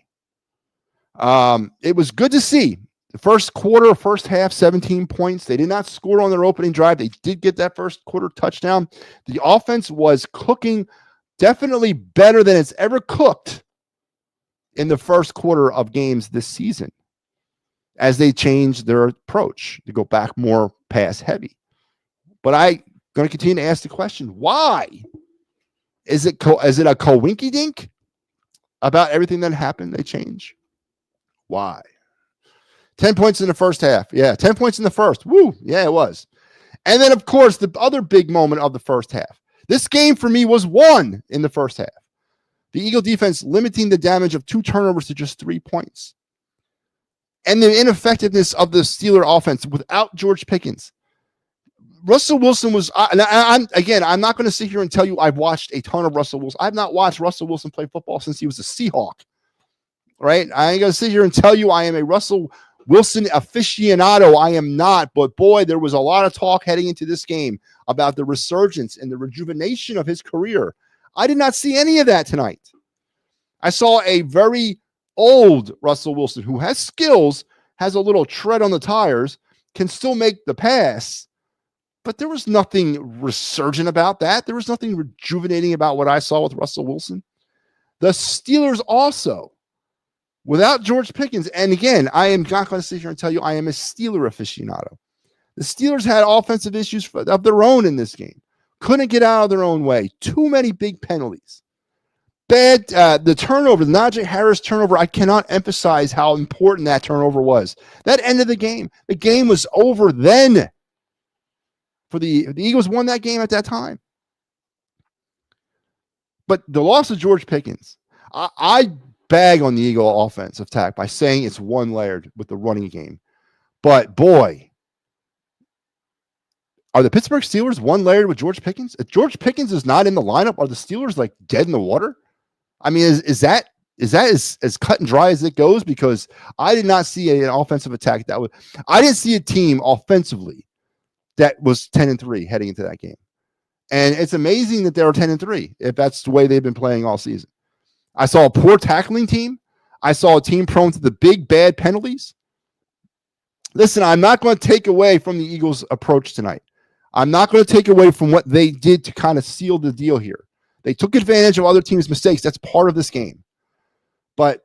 It was good to see. The first quarter, first half, 17 points. They did not score on their opening drive. They did get that first quarter touchdown. The offense was cooking definitely better than it's ever cooked in the first quarter of games this season, as they changed their approach to go back more pass heavy. But I'm going to continue to ask the question, why? Is it a coinky dink about everything that happened? They change. Why? 10 points in the first half. Yeah, 10 points in the first. Woo. Yeah, it was. And then, of course, the other big moment of the first half. This game for me was won in the first half. The Eagle defense limiting the damage of 2 turnovers to just 3 points. And the ineffectiveness of the Steeler offense without George Pickens. Russell Wilson was, I'm not going to sit here and tell you I've watched a ton of Russell Wilson. I've not watched Russell Wilson play football since he was a Seahawk, right? I ain't going to sit here and tell you I am a Russell Wilson aficionado. I am not, but boy, there was a lot of talk heading into this game about the resurgence and the rejuvenation of his career. I did not see any of that tonight. I saw a very old Russell Wilson who has skills, has a little tread on the tires, can still make the pass, but there was nothing resurgent about that. There was nothing rejuvenating about what I saw with Russell Wilson. The Steelers also, without George Pickens, and again, I am not going to sit here and tell you I am a Steeler aficionado. The Steelers had offensive issues of their own in this game. Couldn't get out of their own way. Too many big penalties. Bad, the turnover, the Najee Harris turnover, I cannot emphasize how important that turnover was. That ended the game. The game was over then. For the Eagles won that game at that time. But the loss of George Pickens, I bag on the Eagle offensive attack by saying it's one layered with the running game. But boy, are the Pittsburgh Steelers one layered with George Pickens? If George Pickens is not in the lineup, are the Steelers like dead in the water? I mean, is that as cut and dry as it goes? Because I did not see an offensive attack I didn't see a team offensively that was 10-3 heading into that game. And it's amazing that they were 10-3 if that's the way they've been playing all season. I saw a poor tackling team. I saw a team prone to the big bad penalties. Listen, I'm not going to take away from the Eagles' approach tonight. I'm not going to take away from what they did to kind of seal the deal here. They took advantage of other teams' mistakes. That's part of this game. But,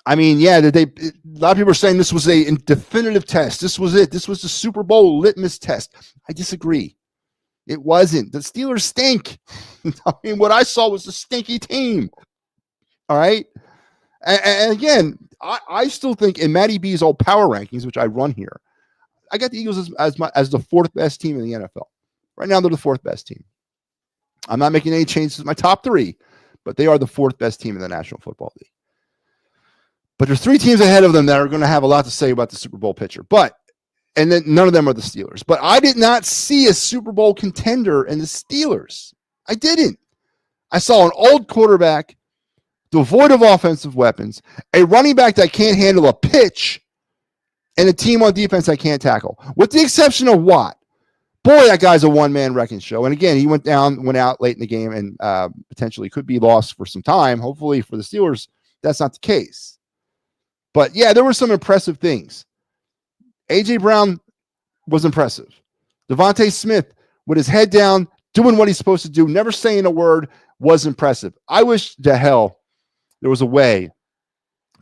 I mean, yeah, a lot of people are saying this was a definitive test. This was it. This was the Super Bowl litmus test. I disagree. It wasn't. The Steelers stink. I mean, what I saw was a stinky team. All right? And again, I still think in MattyB's old power rankings, which I run here, I got the Eagles as the 4th best team in the NFL. Right now, they're the 4th best team. I'm not making any changes to my top 3, but they are the 4th best team in the National Football League. But there's 3 teams ahead of them that are going to have a lot to say about the Super Bowl picture. But And then none of them are the Steelers. But I did not see a Super Bowl contender in the Steelers. I didn't. I saw an old quarterback, devoid of offensive weapons, a running back that can't handle a pitch, and a team on defense that can't tackle. With the exception of Watt. Boy, that guy's a one-man wrecking show. And again, he went out late in the game and potentially could be lost for some time. Hopefully for the Steelers, that's not the case. But yeah, there were some impressive things. A.J. Brown was impressive. Devontae Smith, with his head down, doing what he's supposed to do, never saying a word, was impressive. I wish to hell there was a way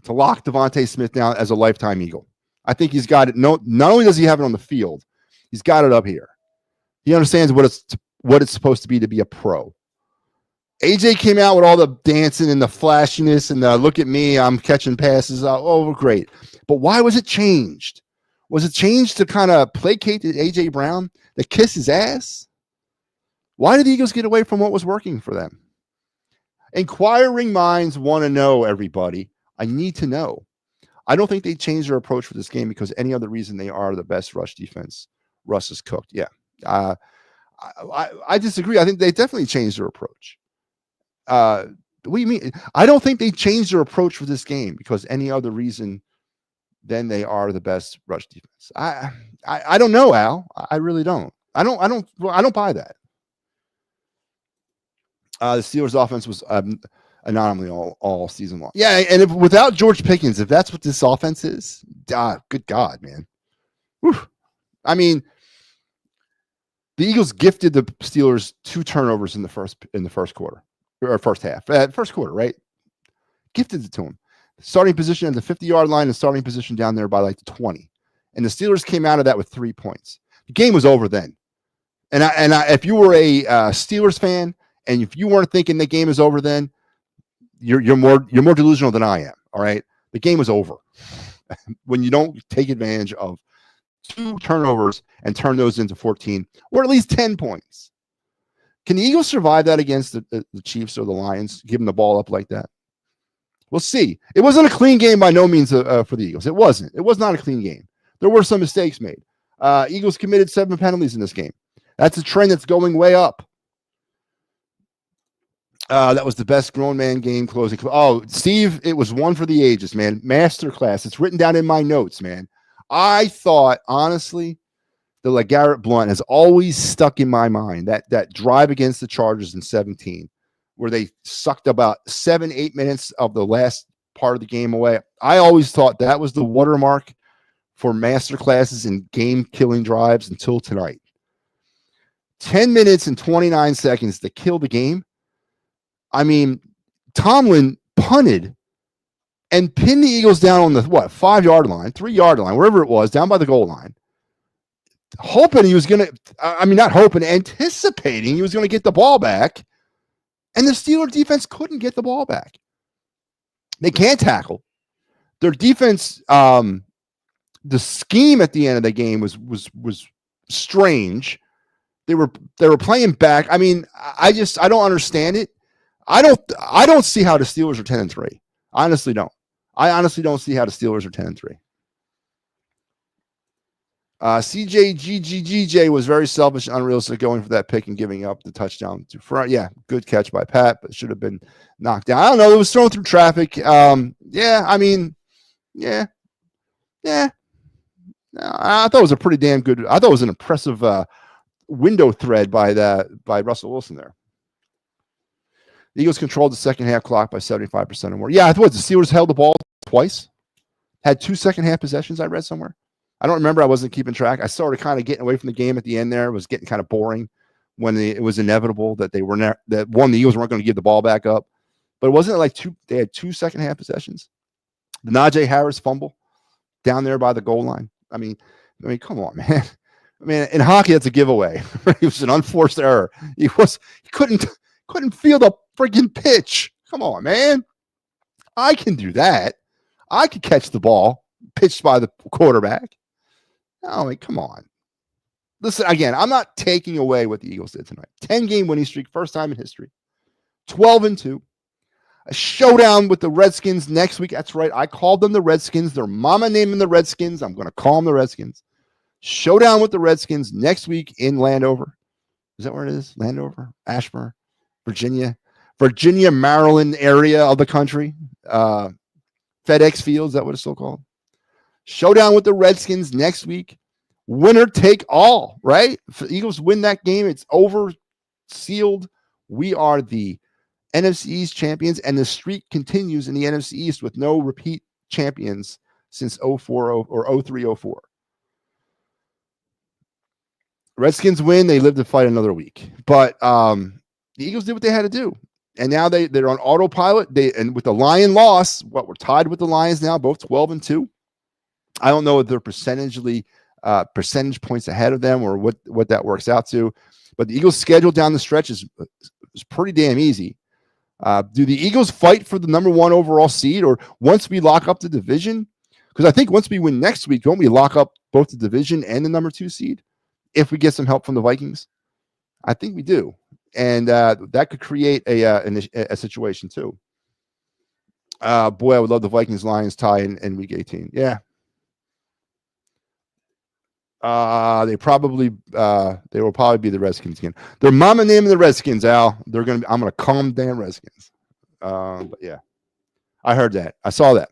to lock Devontae Smith down as a lifetime Eagle. I think he's got it. No, not only does he have it on the field, he's got it up here. He understands what it's supposed to be a pro. AJ came out with all the dancing and the flashiness and the look at me, I'm catching passes. Oh, great. But why was it changed? Was it changed to kind of placate AJ Brown, to kiss his ass? Why did the Eagles get away from what was working for them? Inquiring minds want to know, everybody. I need to know. I don't think they changed their approach for this game because any other reason they are the best rush defense. Russ is cooked. Yeah. I disagree. I think they definitely changed their approach. What do you mean? I don't think they changed their approach for this game because any other reason than they are the best rush defense. I don't know, Al. I really don't. I don't buy that. The Steelers' offense was anomaly all season long. Yeah, and without George Pickens, if that's what this offense is, good God, man. Whew. I mean, the Eagles gifted the Steelers 2 turnovers in the first quarter or first half. First quarter, right? Gifted it to them. Starting position at the 50-yard line and starting position down there by like the 20. And the Steelers came out of that with 3 points. The game was over then. And if you were a Steelers fan and if you weren't thinking the game is over then, you're more delusional than I am. All right. The game was over when you don't take advantage of 2 turnovers and turn those into 14 or at least 10 points. Can the Eagles survive that against the Chiefs or the Lions, giving the ball up like that? We'll see. It wasn't a clean game by no means for the Eagles. It wasn't. It was not a clean game. There were some mistakes made. Eagles committed 7 penalties in this game. That's a trend that's going way up. That was the best grown man game closing. Oh, Steve, it was one for the ages, man. Masterclass. It's written down in my notes, man. I thought, honestly, the LeGarrette Blount has always stuck in my mind. That drive against the Chargers in 17, where they sucked about 7-8 minutes of the last part of the game away. I always thought that was the watermark for masterclasses in game-killing drives until tonight. 10 minutes and 29 seconds to kill the game. I mean, Tomlin punted and pinned the Eagles down on the 5-yard line, 3-yard line, wherever it was, down by the goal line. Hoping he was going to, not hoping, anticipating he was going to get the ball back. And the Steelers defense couldn't get the ball back. They can't tackle. Their defense, the scheme at the end of the game was strange. They were playing back. I mean, I don't understand it. I don't see how the Steelers are 10-3. Honestly, don't. I honestly don't see how the Steelers are 10-3. CJGGGJ was very selfish and unrealistic going for that pick and giving up the touchdown to front. Yeah, good catch by Pat, but should have been knocked down. I don't know. It was thrown through traffic. Yeah. I thought it was a pretty damn good. I thought it was an impressive window thread by Russell Wilson there. The Eagles controlled the second half clock by 75% or more. Yeah, I thought the Steelers held the ball twice. Had 2 second half possessions, I read somewhere. I don't remember. I wasn't keeping track. I started kind of getting away from the game at the end there. It was getting kind of boring when it was inevitable that the Eagles weren't going to give the ball back up. But it wasn't like they had 2 second half possessions. The Najee Harris fumble down there by the goal line. I mean, come on, man. I mean, in hockey, that's a giveaway. It was an unforced error. He couldn't feel the freaking pitch. Come on, man. I can do that. I could catch the ball pitched by the quarterback. Oh, come on. Listen, again, I'm not taking away what the Eagles did tonight. 10-game winning streak, first time in history. 12-2. A showdown with the Redskins next week. That's right. I called them the Redskins. Their mama named them the Redskins. I'm going to call them the Redskins. Showdown with the Redskins next week in Landover. Is that where it is? Landover, Ashburn, Virginia, Maryland area of the country. FedEx Field, is that what it's still called? Showdown with the Redskins next week. Winner take all, right? If the Eagles win that game, it's over, sealed. We are the NFC East champions, and the streak continues in the NFC East with no repeat champions since 04 or 03-04. Redskins win, they live to fight another week. But the Eagles did what they had to do. And now they're on autopilot. And with the Lion loss, we're tied with the Lions now, both 12-2. I don't know if they're percentage points ahead of them or what that works out to. But the Eagles' schedule down the stretch is pretty damn easy. Do the Eagles fight for the number 1 overall seed, or once we lock up the division? Because I think once we win next week, don't we lock up both the division and the number 2 seed? If we get some help from the Vikings, I think we do. And that could create a situation too. Boy, I would love the Vikings-Lions tie in week 18. Yeah. They will probably be the Redskins again. Their mama naming the Redskins, Al. I'm gonna call them damn Redskins. But yeah, I heard that. I saw that.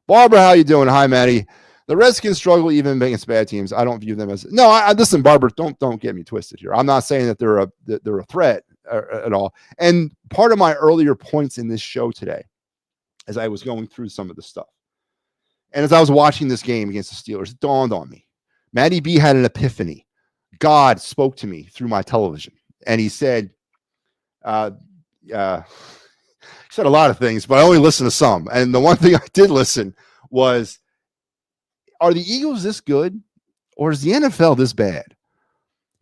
Barbara, how you doing? Hi, Matty. The Redskins struggle even against bad teams. I don't view them as listen, Barbara. Don't get me twisted here. I'm not saying that they're a threat at all. And part of my earlier points in this show today, as I was going through some of the stuff, and as I was watching this game against the Steelers, it dawned on me. MattyB had an epiphany. God spoke to me through my television, and he said, he said a lot of things, but I only listened to some. And the one thing I did listen was, are the Eagles this good, or is the NFL this bad?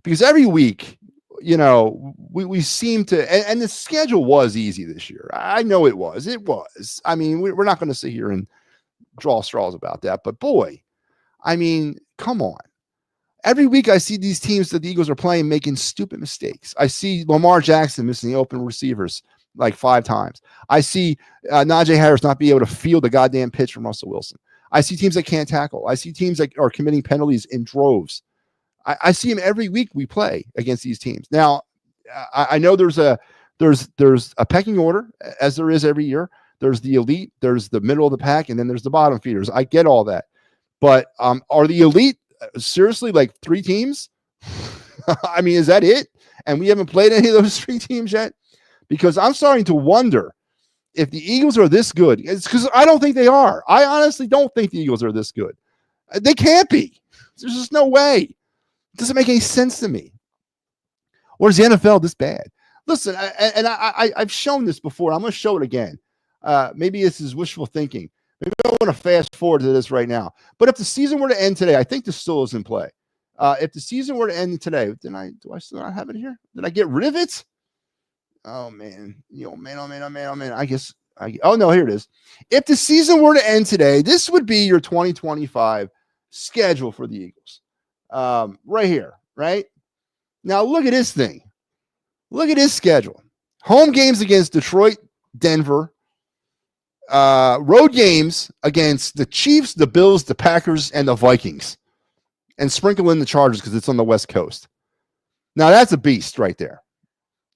Because every week, we seem to, and the schedule was easy this year. I know it was. It was. I mean, we're not going to sit here and draw straws about that. But boy, I mean, come on. Every week I see these teams that the Eagles are playing making stupid mistakes. I see Lamar Jackson missing the open receivers like 5 times. I see Najee Harris not be able to field a goddamn pitch from Russell Wilson. I see teams that can't tackle. I see teams that are committing penalties in droves. I see them every week we play against these teams. Now, I know there's a pecking order, as there is every year. There's the elite, there's the middle of the pack, and then there's the bottom feeders. I get all that. But are the elite seriously like 3 teams? I mean, is that it? And we haven't played any of those 3 teams yet? Because I'm starting to wonder if the Eagles are this good. It's because I don't think they are. I honestly don't think the Eagles are this good. They can't be. There's just no way. It doesn't make any sense to me. Or is the NFL this bad? Listen, I've shown this before. I'm going to show it again. Maybe this is wishful thinking. Maybe I want to fast forward to this right now. But if the season were to end today, I think this still is in play. If the season were to end today, do I still not have it here? Did I get rid of it? Oh man, oh man. Oh no, here it is. If the season were to end today, this would be your 2025 schedule for the Eagles. Right here, right? Now look at this thing. Look at his schedule. Home games against Detroit, Denver. Road games against the Chiefs, the Bills, the Packers, and the Vikings. And sprinkle in the Chargers because it's on the West Coast. Now that's a beast right there.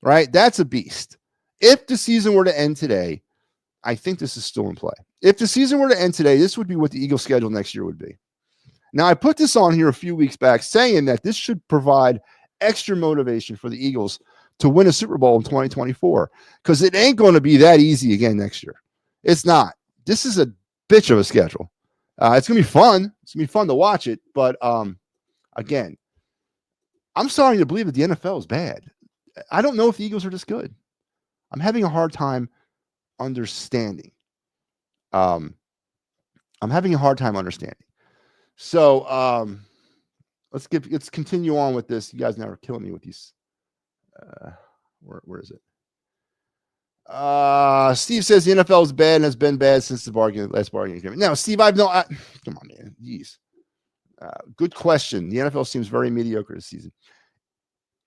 Right? That's a beast. If the season were to end today, I think this is still in play. If the season were to end today, this would be what the Eagles schedule next year would be. Now, I put this on here a few weeks back saying that this should provide extra motivation for the Eagles to win a Super Bowl in 2024 because it ain't going to be that easy again next year. It's not. This is a bitch of a schedule. It's going to be fun. It's going to be fun to watch it. But again, I'm starting to believe that the NFL is bad. I don't know if the Eagles are this good. I'm having a hard time understanding. I'm having a hard time understanding. So let's continue on with this. You guys now are killing me with these. Where is it? Steve says the NFL is bad and has been bad since the last bargaining agreement. Now, Steve, come on, man. Jeez. Good question. The NFL seems very mediocre this season.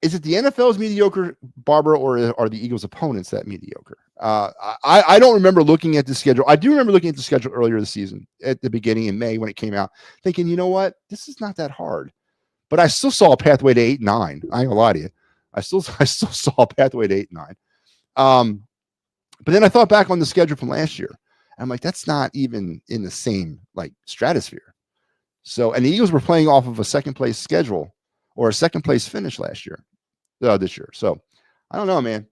Is it the NFL's mediocre, Barbara, or are the Eagles' opponents that mediocre? I don't remember looking at the schedule. I do remember looking at the schedule earlier this season at the beginning in May when it came out, thinking, you know what, this is not that hard. But I still saw a pathway to 8-9. I ain't gonna lie to you. I still saw a pathway to 8-9. But then I thought back on the schedule from last year. And I'm like, that's not even in the same like stratosphere. So, and the Eagles were playing off of a second place schedule or a second place finish last year, this year. So I don't know, man.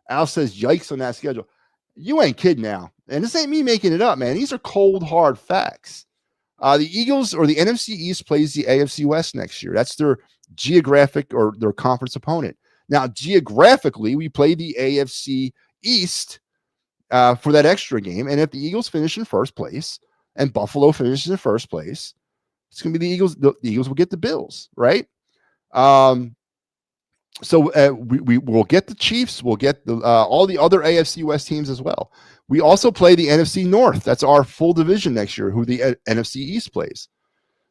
Al says, yikes on that schedule. You ain't kidding now. And this ain't me making it up, man. These are cold, hard facts. The Eagles or the NFC East plays the AFC West next year. That's their geographic or their conference opponent. Now, geographically, we play the AFC East for that extra game. And if the Eagles finish in first place and Buffalo finishes in first place, it's going to be the Eagles. The Eagles will get the Bills, right? So we will get the Chiefs. We'll get all the other AFC West teams as well. We also play the NFC North. That's our full division next year, who the NFC East plays.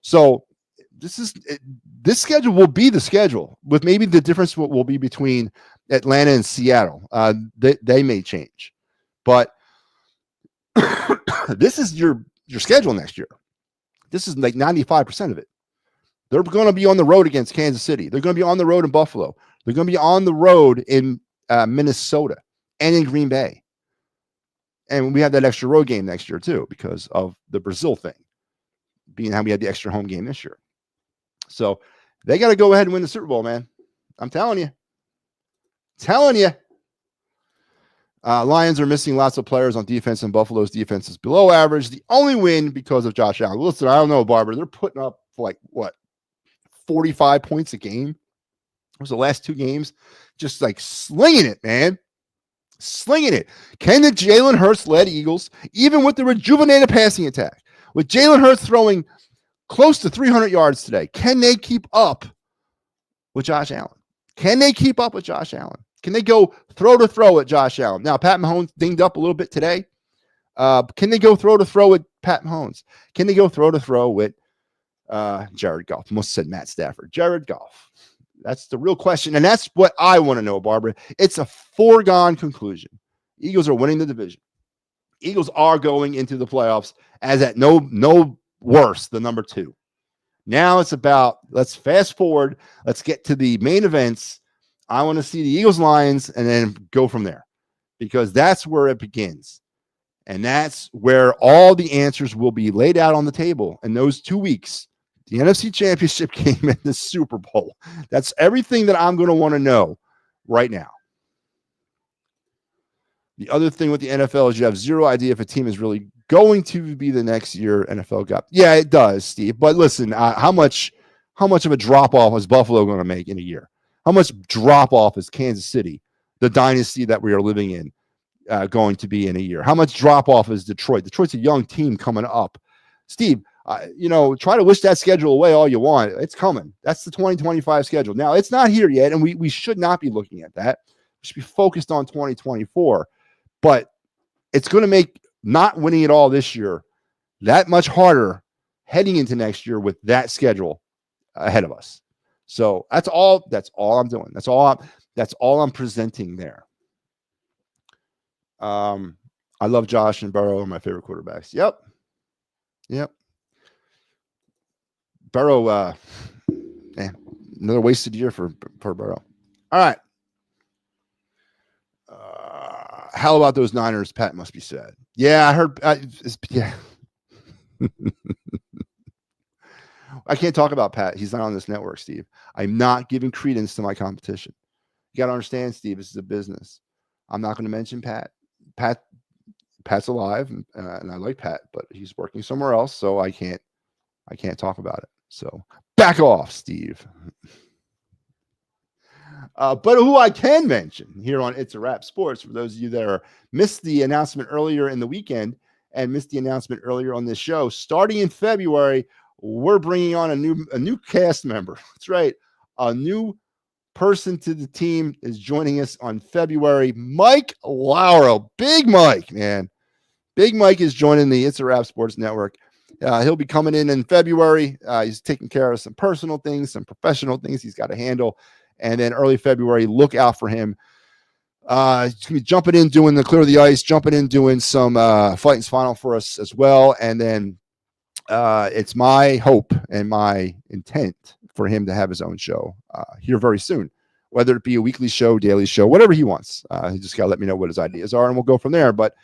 So this schedule will be the schedule, with maybe the difference will be between Atlanta and Seattle. They may change, but this is your schedule next year. This is like 95% of it. They're going to be on the road against Kansas City. They're going to be on the road in Buffalo. They're going to be on the road in Minnesota and in Green Bay. And we have that extra road game next year too, because of the Brazil thing, being how we had the extra home game this year. So they got to go ahead and win the Super Bowl, man. I'm telling you. Lions are missing lots of players on defense, and Buffalo's defense is below average. The only win because of Josh Allen. Listen, I don't know, Barbara. They're putting up like what, 45 points a game? It was the last two games, just like slinging it, man. Slinging it. Can the Jalen Hurts-led Eagles, even with the rejuvenated passing attack, with Jalen Hurts throwing close to 300 yards today, can they keep up with Josh Allen? Can they keep up with Josh Allen? Can they go throw to throw at Josh Allen? Now, Pat Mahomes dinged up a little bit today. Can they go throw to throw with Pat Mahomes? Can they go throw to throw with Jared Goff? Almost said Matt Stafford. Jared Goff. That's the real question. And that's what I want to know, Barbara. It's a foregone conclusion. Eagles are winning the division. Eagles are going into the playoffs as at no worse than number 2. Now it's about, let's fast forward. Let's get to the main events. I want to see the Eagles Lions and then go from there, because that's where it begins. And that's where all the answers will be laid out on the table in those 2 weeks. The NFC Championship game and the Super Bowl. That's everything that I'm going to want to know right now. The other thing with the NFL is you have zero idea if a team is really going to be the next year NFL Cup. Yeah, it does, Steve. But listen, how much of a drop-off is Buffalo going to make in a year? How much drop-off is Kansas City, the dynasty that we are living in, going to be in a year? How much drop-off is Detroit? Detroit's a young team coming up. Steve, try to wish that schedule away all you want. It's coming. That's the 2025 schedule. Now, it's not here yet, and we should not be looking at that. We should be focused on 2024. But it's going to make not winning it all this year that much harder heading into next year with that schedule ahead of us. So that's all I'm doing. That's all I'm presenting there. I love Josh and Burrow, my favorite quarterbacks. Yep. Burrow, another wasted year for Burrow. All right. How about those Niners? Pat must be sad. Yeah, I heard. Yeah. I can't talk about Pat. He's not on this network, Steve. I'm not giving credence to my competition. You got to understand, Steve, this is a business. I'm not going to mention Pat. Pat's alive, and I like Pat, but he's working somewhere else, so I can't talk about it. So back off, Steve. But who I can mention here on It's a Wrap Sports, for those of you that missed the announcement earlier in the weekend and missed the announcement earlier on this show, starting in February, we're bringing on a new cast member. That's right. A new person to the team is joining us on February. Mike Lauro. Big Mike, man. Big Mike is joining the It's a Wrap Sports Network. He'll be coming in February. He's taking care of some personal things, some professional things he's got to handle. And then early February, look out for him He's gonna be jumping in, doing the Clear the Ice, jumping in, doing some Fighting's Final for us as well. And then it's my hope and my intent for him to have his own show here very soon, whether it be a weekly show, daily show, whatever he wants. He just got to let me know what his ideas are, and we'll go from there. But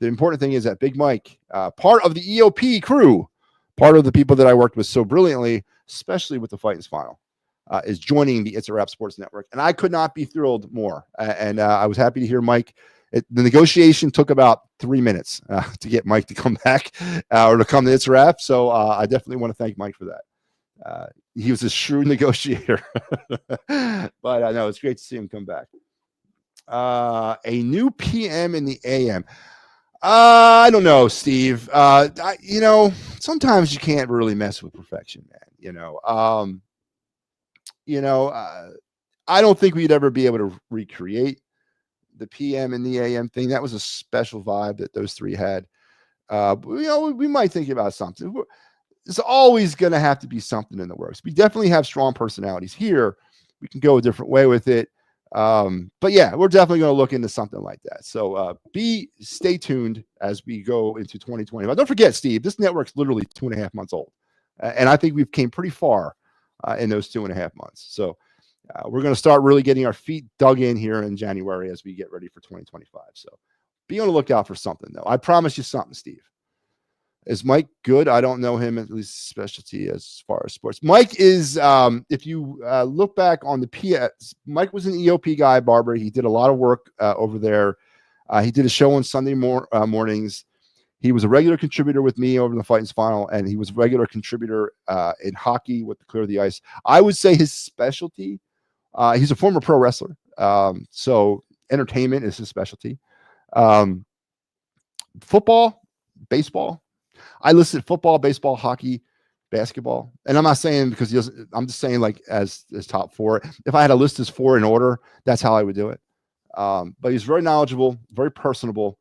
the important thing is that Big Mike, part of the EOP crew, part of the people that I worked with so brilliantly, especially with the Fighting's Final, is joining the It's a Wrap Sports Network. And I could not be thrilled more. And I was happy to hear Mike. The negotiation took about 3 minutes to get Mike to come back or to come to It's a Wrap. So I definitely want to thank Mike for that. He was a shrewd negotiator. But I know it's great to see him come back. A new PM in the AM. I don't know, Steve. Sometimes you can't really mess with perfection, man. I don't think we'd ever be able to recreate the PM and the AM thing. That was a special vibe that those three had. We might think about something. There's always going to have to be something in the works. We definitely have strong personalities here. We can go a different way with it. But yeah, we're definitely going to look into something like that. So stay tuned as we go into 2020. But don't forget, Steve, this network's literally 2.5 months old. And I think we've came pretty far in those 2.5 months. So we're going to start really getting our feet dug in here in January as we get ready for 2025. So be on the lookout for something, though. I promise you something, Steve. Is Mike good? I don't know him, at least specialty as far as sports. Mike is, if you look back on the PS, Mike was an EOP guy, Barbara. He did a lot of work over there. He did a show on Sunday mornings. He was a regular contributor with me over in the Fighting's Final, and he was a regular contributor in hockey with the Clear the Ice. I would say his specialty, he's a former pro wrestler, so entertainment is his specialty. Football, baseball. I listed football, baseball, hockey, basketball. And I'm not saying because he doesn't, I'm just saying like as top four. If I had to list his four in order, that's how I would do it. But he's very knowledgeable, very personable.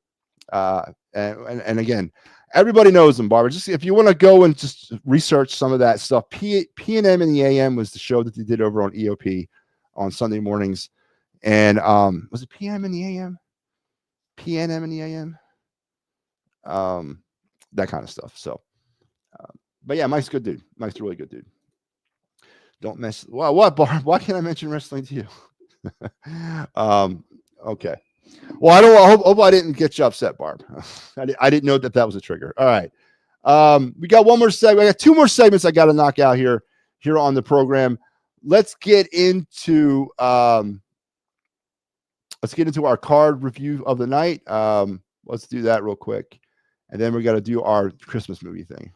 And again, everybody knows him, Barbara. Just if you want to go and just research some of that stuff, P&M in the AM was the show that they did over on EOP on Sunday mornings. And was it PM in the AM? PNM in the AM? That kind of stuff. So, but yeah, Mike's a good dude. Mike's a really good dude. Don't mess. Well, what, Barb? Why can't I mention wrestling to you? Okay. Well, I hope I didn't get you upset, Barb. I didn't know that was a trigger. All right. We got one more segment. I got two more segments I got to knock out here on the program. Let's get into our card review of the night. Let's do that real quick. And then we got to do our Christmas movie thing.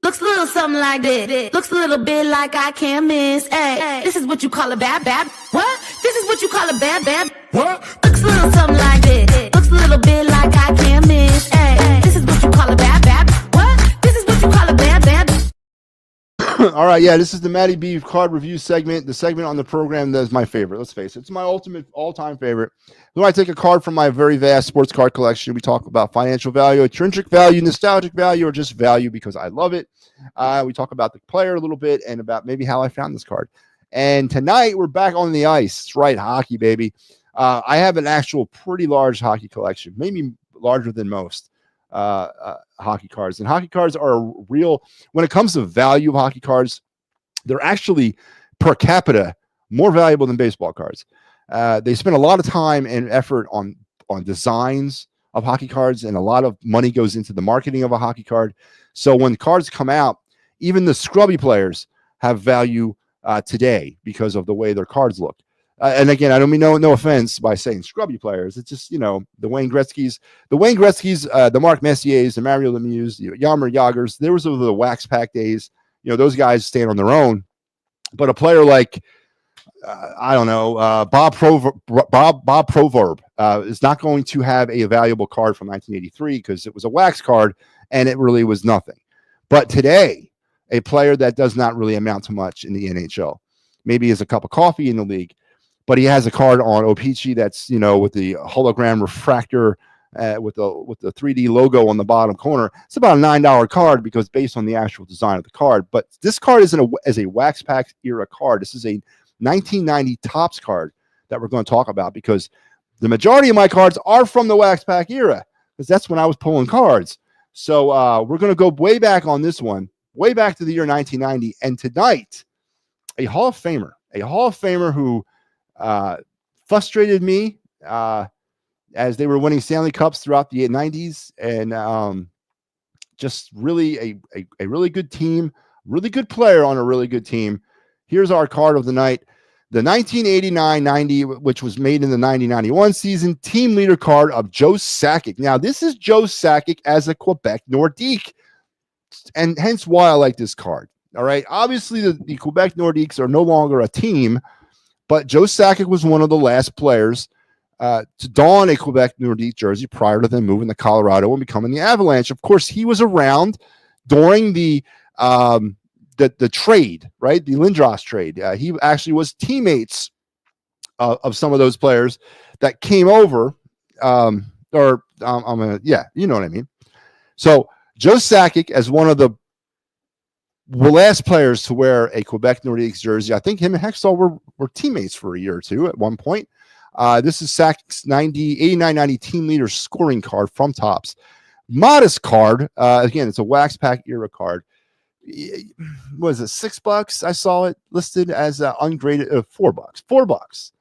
Looks a little something like this. Looks a little bit like I can't miss. Hey, this is what you call a bad. What? This is what you call a bad. What? Looks a little something like this. Looks a little bit like I can't miss. Hey, this is what you call a bad. What? This is what you call a bad. All right, yeah, this is the MattyB card review segment. The segment on the program that is my favorite. Let's face it, it's my ultimate all-time favorite. When I take a card from my very vast sports card collection, we talk about financial value, intrinsic value, nostalgic value, or just value because I love it. We talk about the player a little bit and about maybe how I found this card. And tonight we're back on the ice. It's right, hockey, baby. I have an actual pretty large hockey collection, maybe larger than most. Hockey cards, and hockey cards are real. When it comes to value of hockey cards, they're actually per capita more valuable than baseball cards. They spend a lot of time and effort on designs of hockey cards, and a lot of money goes into the marketing of a hockey card. So when cards come out, even the scrubby players have value today because of the way their cards look. And again, I don't mean no offense by saying scrubby players. It's just, the Wayne Gretzky's, the Mark Messier's, the Mario Lemieux, the Jaromir Jagrs. There was the wax pack days. Those guys stand on their own. But a player like, Bob Proverb is not going to have a valuable card from 1983 because it was a wax card and it really was nothing. But today, a player that does not really amount to much in the NHL, maybe is a cup of coffee in the league. But he has a card on O-Pee-Chee that's, with the hologram refractor, with the 3D logo on the bottom corner. It's about a $9 card because based on the actual design of the card. But this card is a wax pack era card. This is a 1990 Topps card that we're going to talk about, because the majority of my cards are from the Wax Pack era, because that's when I was pulling cards. So we're going to go way back on this one, way back to the year 1990. And tonight, a Hall of Famer who frustrated me as they were winning Stanley Cups throughout the 90s, and just really a really good team, really good player on a really good team. Here's our card of the night. The 1989-90, which was made in the 90-91 season, team leader card of Joe Sakic. Now, this is Joe Sakic as a Quebec Nordique, and hence why I like this card. All right. Obviously, the Quebec Nordiques are no longer a team, but Joe Sakic was one of the last players to don a Quebec Nordique jersey prior to them moving to Colorado and becoming the Avalanche. Of course, he was around during the trade, right? The Lindros trade. He actually was teammates of some of those players that came over. You know what I mean? So Joe Sakic, as one of the last players to wear a Quebec Nordiques jersey, I think him and Hextall were teammates for a year or two at one point. This is Sakic's 89-90 team leader scoring card from Topps. Modest card. Again, it's a Wax Pack era card. What is it, $6? I saw it listed as ungraded. $4.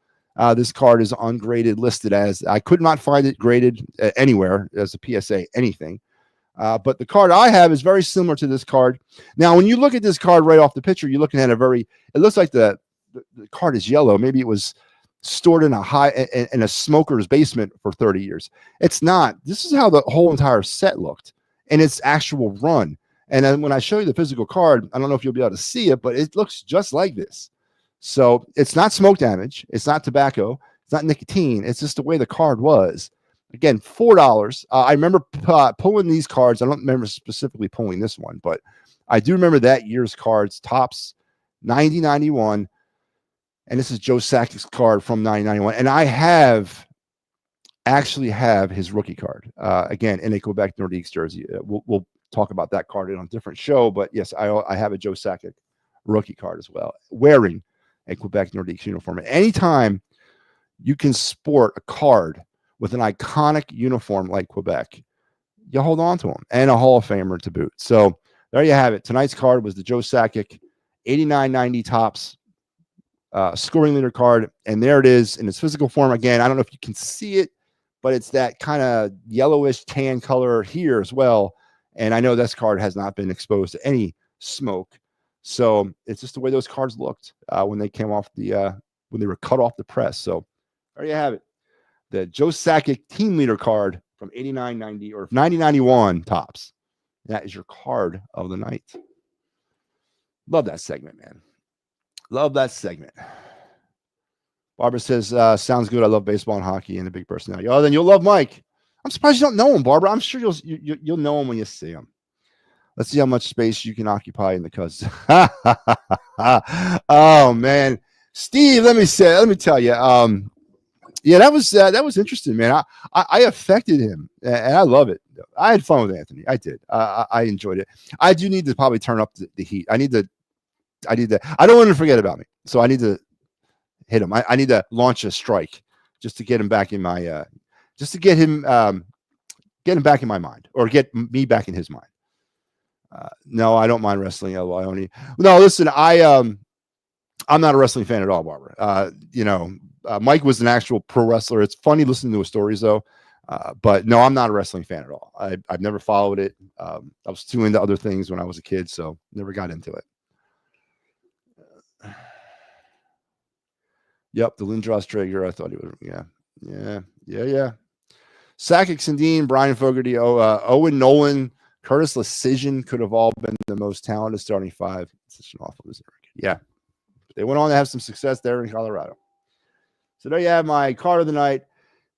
This card is ungraded, listed as, I could not find it graded anywhere as a PSA, anything. But the card I have is very similar to this card. Now, when you look at this card right off the picture, you're looking at it looks like the card is yellow. Maybe it was stored in a smoker's basement for 30 years. It's not. This is how the whole entire set looked and its actual run. And then when I show you the physical card, I don't know if you'll be able to see it, but it looks just like this. So it's not smoke damage. It's not tobacco. It's not nicotine. It's just the way the card was. Again, $4. I remember pulling these cards. I don't remember specifically pulling this one, but I do remember that year's cards. Topps 90-91. And this is Joe Sakic's card from 90-91. And I actually have his rookie card, again, in a Quebec Nordiques jersey. We'll talk about that card in a different show. But yes, I have a Joe Sakic rookie card as well, wearing a Quebec Nordiques uniform. At any time you can sport a card with an iconic uniform like Quebec, you hold on to them, and a Hall of Famer to boot. So there you have it. Tonight's card was the Joe Sakic 89-90 Topps scoring leader card. And there it is in its physical form. Again, I don't know if you can see it, but it's that kind of yellowish tan color here as well. And I know this card has not been exposed to any smoke. So it's just the way those cards looked when they came off when they were cut off the press. So there you have it. The Joe Sakic team leader card from 89-90 or 90-91 Topps. That is your card of the night. Love that segment, man. Love that segment. Barbara says, sounds good. I love baseball and hockey and a big personality. Oh, then you'll love Mike. I'm surprised you don't know him, Barbara. I'm sure you'll know him when you see him. Let's see how much space you can occupy in the cuz. Oh man, Steve, let me tell you. Yeah, that was interesting, man. I affected him, and I love it. I had fun with Anthony. I did. I enjoyed it. I do need to probably turn up the heat. I need to. I don't want him to forget about me, so I need to hit him. I need to launch a strike just to get him back in my. Just to get him back in my mind, or get me back in his mind. No, I don't mind wrestling. No, listen, I'm not a wrestling fan at all, Barbara. Mike was an actual pro wrestler. It's funny listening to his stories, though. But no, I'm not a wrestling fan at all. I've never followed it. I was too into other things when I was a kid, so never got into it. Yep, the Lindros Traeger. I thought he was. Yeah. Sakic, Sandin, Brian Fogarty, Owen Nolan, Curtis Lecision could have all been the most talented starting five. Such an awful record. Yeah. They went on to have some success there in Colorado. So there you have my card of the night,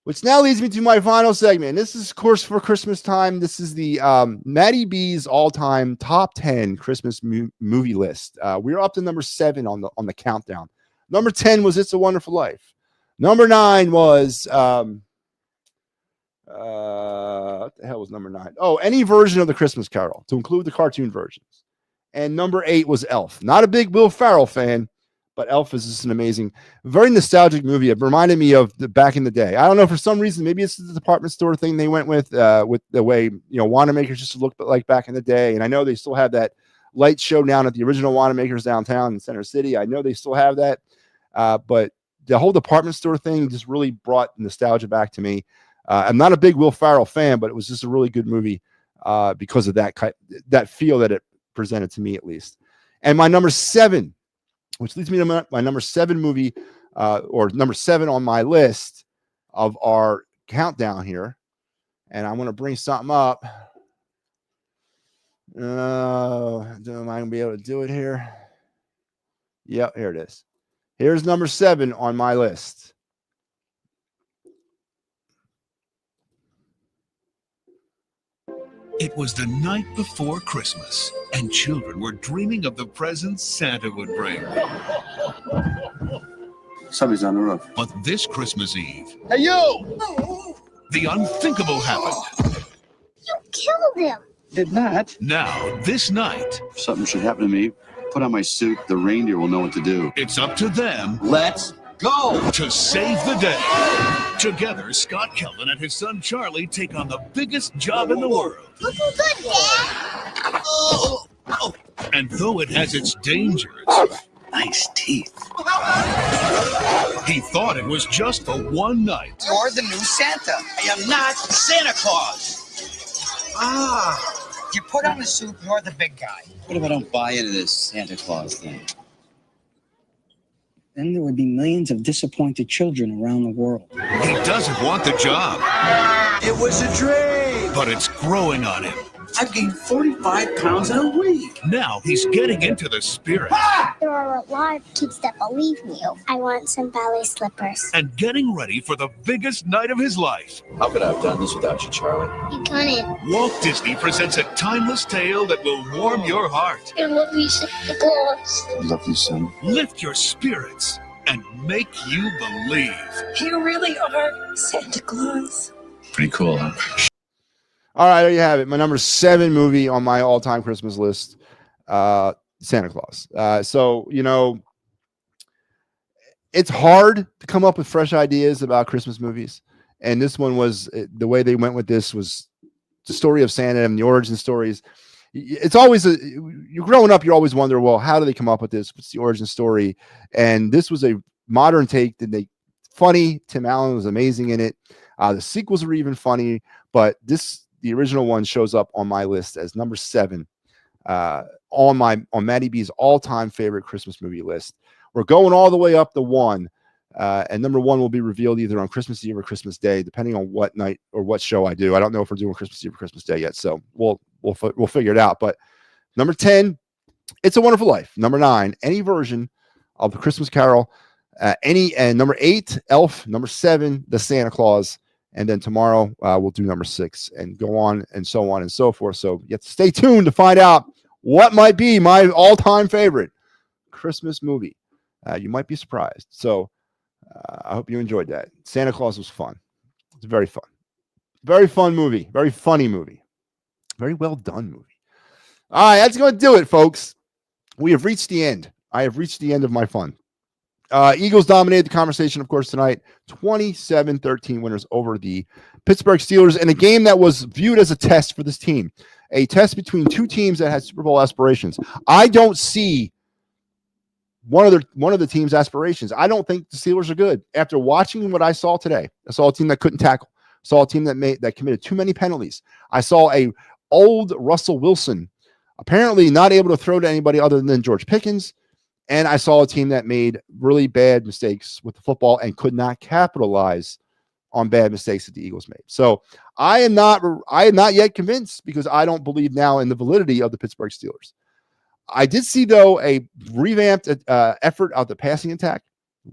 which now leads me to my final segment. This is, of course, for Christmas time. This is the MattyB's all-time top 10 Christmas movie list. We're up to number 7 on the countdown. Number 10 was It's a Wonderful Life. Number 9 was what the hell was number 9? Oh, any version of the Christmas Carol, to include the cartoon versions. And number 8 was Elf. Not a big Will Ferrell fan, But Elf is just an amazing, very nostalgic movie. It reminded me of the back in the day. I don't know, for some reason, maybe it's the department store thing they went with the way, Wanamakers just looked like back in the day. And I know they still have that light show down at the original Wanamakers downtown in Center City. I know they still have that. But the whole department store thing just really brought nostalgia back to me. I'm not a big Will Ferrell fan, but it was just a really good movie because of that feel that it presented to me, at least. And my number 7, which leads me to my number 7 movie, or number 7 on my list of our countdown here. And I want to bring something up. Am I going to be able to do it here? Yep, here it is. Here's number 7 on my list. It was the night before Christmas, and children were dreaming of the presents Santa would bring. Somebody's on the roof. But this Christmas Eve, Hey, you! the unthinkable happened. You killed him. Did not. Now, this night, If something should happen to me, put on my suit. The reindeer will know what to do. it's up to them Let's go! to save the day. Together, Scott Kelvin and his son Charlie take on the biggest job in the world. Looking good, Dad. And though it has its dangers, Nice teeth. he thought it was just for one night. You're the new Santa. I am not Santa Claus. You put on a suit, you're the big guy. What if I don't buy into this Santa Claus thing? Then there would be millions of disappointed children around the world. He doesn't want the job, It was a dream. but it's growing on him. I've gained 45 pounds in a week. Now he's getting into the spirit There are a lot of kids that believe me. I want some ballet slippers. and getting ready for the biggest night of his life. How could I have done this without you, Charlie? You couldn't. Walt Disney presents a timeless tale that will warm your heart, I love you, Santa Claus. Love you, son. lift your spirits, and make you believe. You really are Santa Claus. Pretty cool, huh? All right, there you have it. My number 7 movie on my all-time Christmas list, Santa Claus. So, it's hard to come up with fresh ideas about Christmas movies. And this one was, the way they went with this was the story of Santa and the origin stories. It's always, you're growing up, you always wonder, well, how do they come up with this? What's the origin story? And this was a modern take. Funny. Tim Allen was amazing in it. The sequels were even funny, but the original one shows up on my list as number 7 on MattyB's all-time favorite Christmas movie list. We're going all the way up to 1, and number 1 will be revealed either on Christmas Eve or Christmas Day, depending on what night or what show I do. I don't know if we're doing Christmas Eve or Christmas Day yet, so we'll figure it out. But number 10, It's a Wonderful Life. Number 9, any version of the Christmas Carol. And number 8, Elf. Number 7, The Santa Claus. And then tomorrow we'll do number 6 and go on and so forth. So you have to stay tuned to find out what might be my all-time favorite Christmas movie. You might be surprised. So I hope you enjoyed that. Santa Claus was fun. It's very fun. Very fun movie. Very funny movie. Very well done movie. All right, that's going to do it, folks. We have reached the end. I have reached the end of my fun. Eagles dominated the conversation, of course, tonight. 27-13 winners over the Pittsburgh Steelers in a game that was viewed as a test for this team. A test between two teams that had Super Bowl aspirations. I don't see one of the team's aspirations. I don't think the Steelers are good. After watching what I saw today, I saw a team that couldn't tackle. I saw a team that committed too many penalties. I saw a old Russell Wilson apparently not able to throw to anybody other than George Pickens. And I saw a team that made really bad mistakes with the football and could not capitalize on bad mistakes that the Eagles made. So I am not yet convinced, because I don't believe now in the validity of the Pittsburgh Steelers. I did see, though, a revamped effort of the passing attack.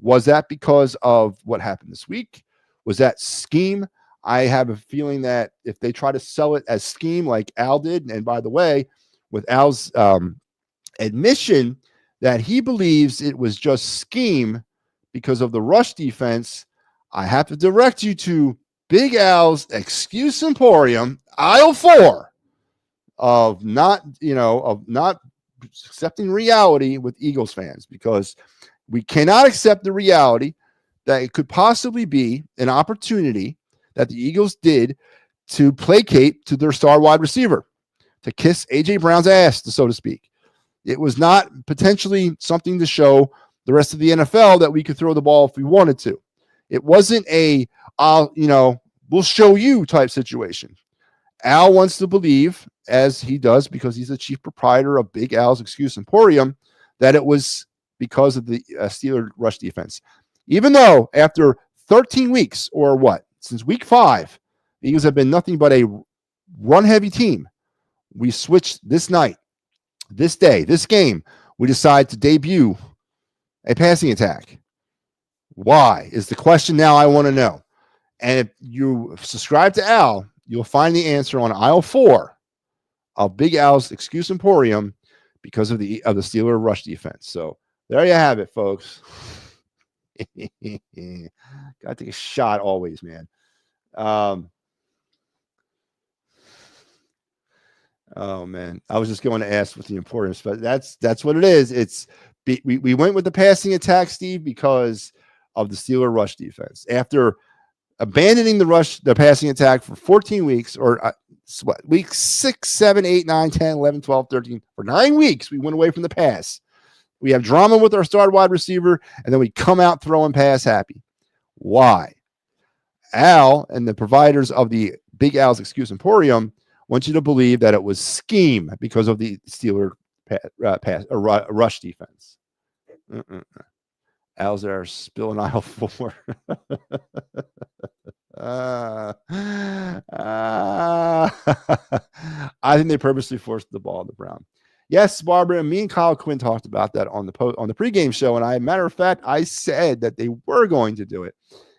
Was that because of what happened this week? Was that scheme? I have a feeling that if they try to sell it as scheme like Al did, and by the way, with Al's admission that he believes it was just scheme because of the rush defense, I have to direct you to Big Al's Excuse Emporium, aisle 4, of not accepting reality with Eagles fans, because We cannot accept the reality that it could possibly be an opportunity that the Eagles did to placate to their star wide receiver, to kiss A.J. Brown's ass, so to speak. It was not potentially something to show the rest of the NFL that we could throw the ball if we wanted to. It wasn't a, we'll show you type situation. Al wants to believe, as he does because he's the chief proprietor of Big Al's Excuse Emporium, that it was because of the Steelers rush defense. Even though after 13 weeks or what, since week 5, the Eagles have been nothing but a run-heavy team. We switched this night, this day, this game. We decide to debut a passing attack. Why is the question now I want to know. And if you subscribe to Al, you'll find the answer on aisle 4 of Big Al's Excuse Emporium because of the Steeler rush defense. So there you have it, folks. Gotta take a shot always, man. Oh man, I was just going to ask what the importance, but that's what it is. We went with the passing attack, Steve, because of the Steeler rush defense. After abandoning the passing attack for 14 weeks, or weeks 6, 7, 8, 9, 10, 11, 12, 13, for 9 weeks, we went away from the pass. We have drama with our star wide receiver, and then we come out throwing pass happy. Why? Al and the providers of the Big Al's Excuse Emporium want you to believe that it was scheme because of the Steeler rush defense. Al's there spilling aisle 4. I think they purposely forced the ball to Brown. Yes, Barbara, and me and Kyle Quinn talked about that on the pregame show, and matter of fact, I said that they were going to do it.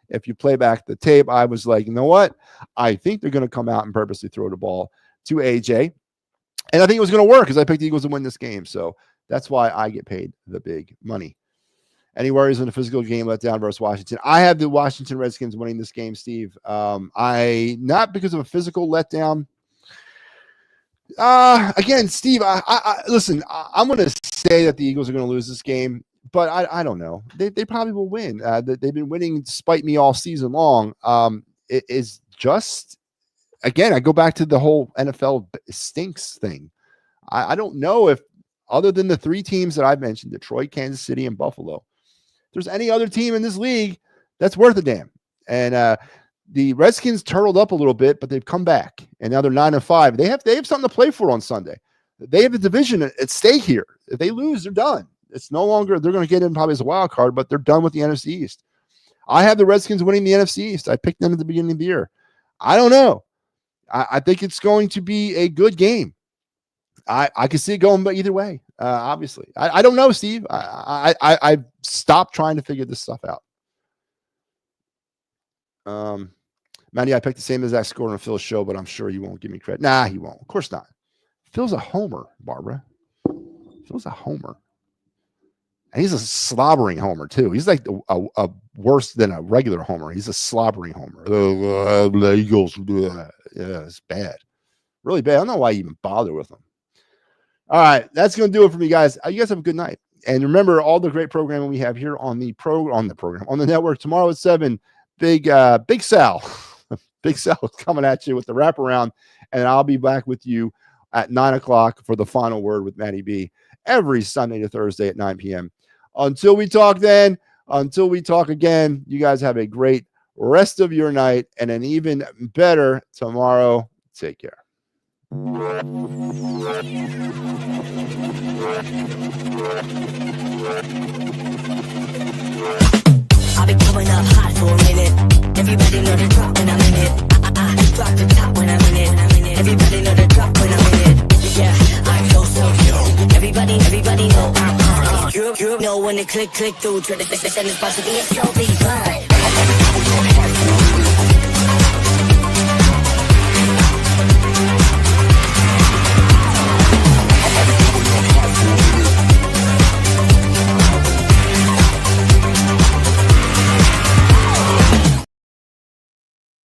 If you play back the tape, I was like, you know what? I think they're going to come out and purposely throw the ball to AJ, and I think it was going to work because I picked the Eagles to win this game, so that's why I get paid the big money. Any worries in the physical game letdown versus Washington? I have the Washington Redskins winning this game, Steve. Not because of a physical letdown. Again, Steve, listen, I'm going to say that the Eagles are going to lose this game, but I don't know. They probably will win. They've been winning despite me all season long. It is just, again, I go back to the whole NFL stinks thing. I don't know if, other than the 3 teams that I've mentioned, Detroit, Kansas City, and Buffalo, there's any other team in this league that's worth a damn. And the Redskins turtled up a little bit, but they've come back, and now they're 9-5. They have something to play for on Sunday. They have a division at stake here. If they lose, they're done. It's no longer, they're going to get in probably as a wild card, but they're done with the NFC East. I have the Redskins winning the NFC East. I picked them at the beginning of the year. I don't know. I think it's going to be a good game. I can see it going either way. Obviously, I don't know, Steve. I've stopped trying to figure this stuff out. Matty, I picked the same exact score on Phil's show, but I'm sure you won't give me credit. Nah, he won't. Of course not. Phil's a homer, Barbara. Phil's a homer. And he's a slobbering homer, too. He's like a worse than a regular homer. He's a slobbering homer. Eagles. Yeah, it's bad. Really bad. I don't know why you even bother with them. All right, that's going to do it for me, guys. You guys have a good night. And remember all the great programming we have here on the network. Tomorrow at 7, Big Sal. Big Sal is coming at you with the wraparound. And I'll be back with you at 9 o'clock for the final word with MattyB every Sunday to Thursday at 9 p.m. Until we talk then, until we talk again, you guys have a great rest of your night and an even better tomorrow. Take care. I'll be coming up hot for a minute. Everybody know the drop when I'm in it. I drop the top when I'm in it. Everybody know the drop when I'm in it. Yeah, I feel so good. Everybody know I'm on. You know when the click through to the send it's supposed to be a trophy, but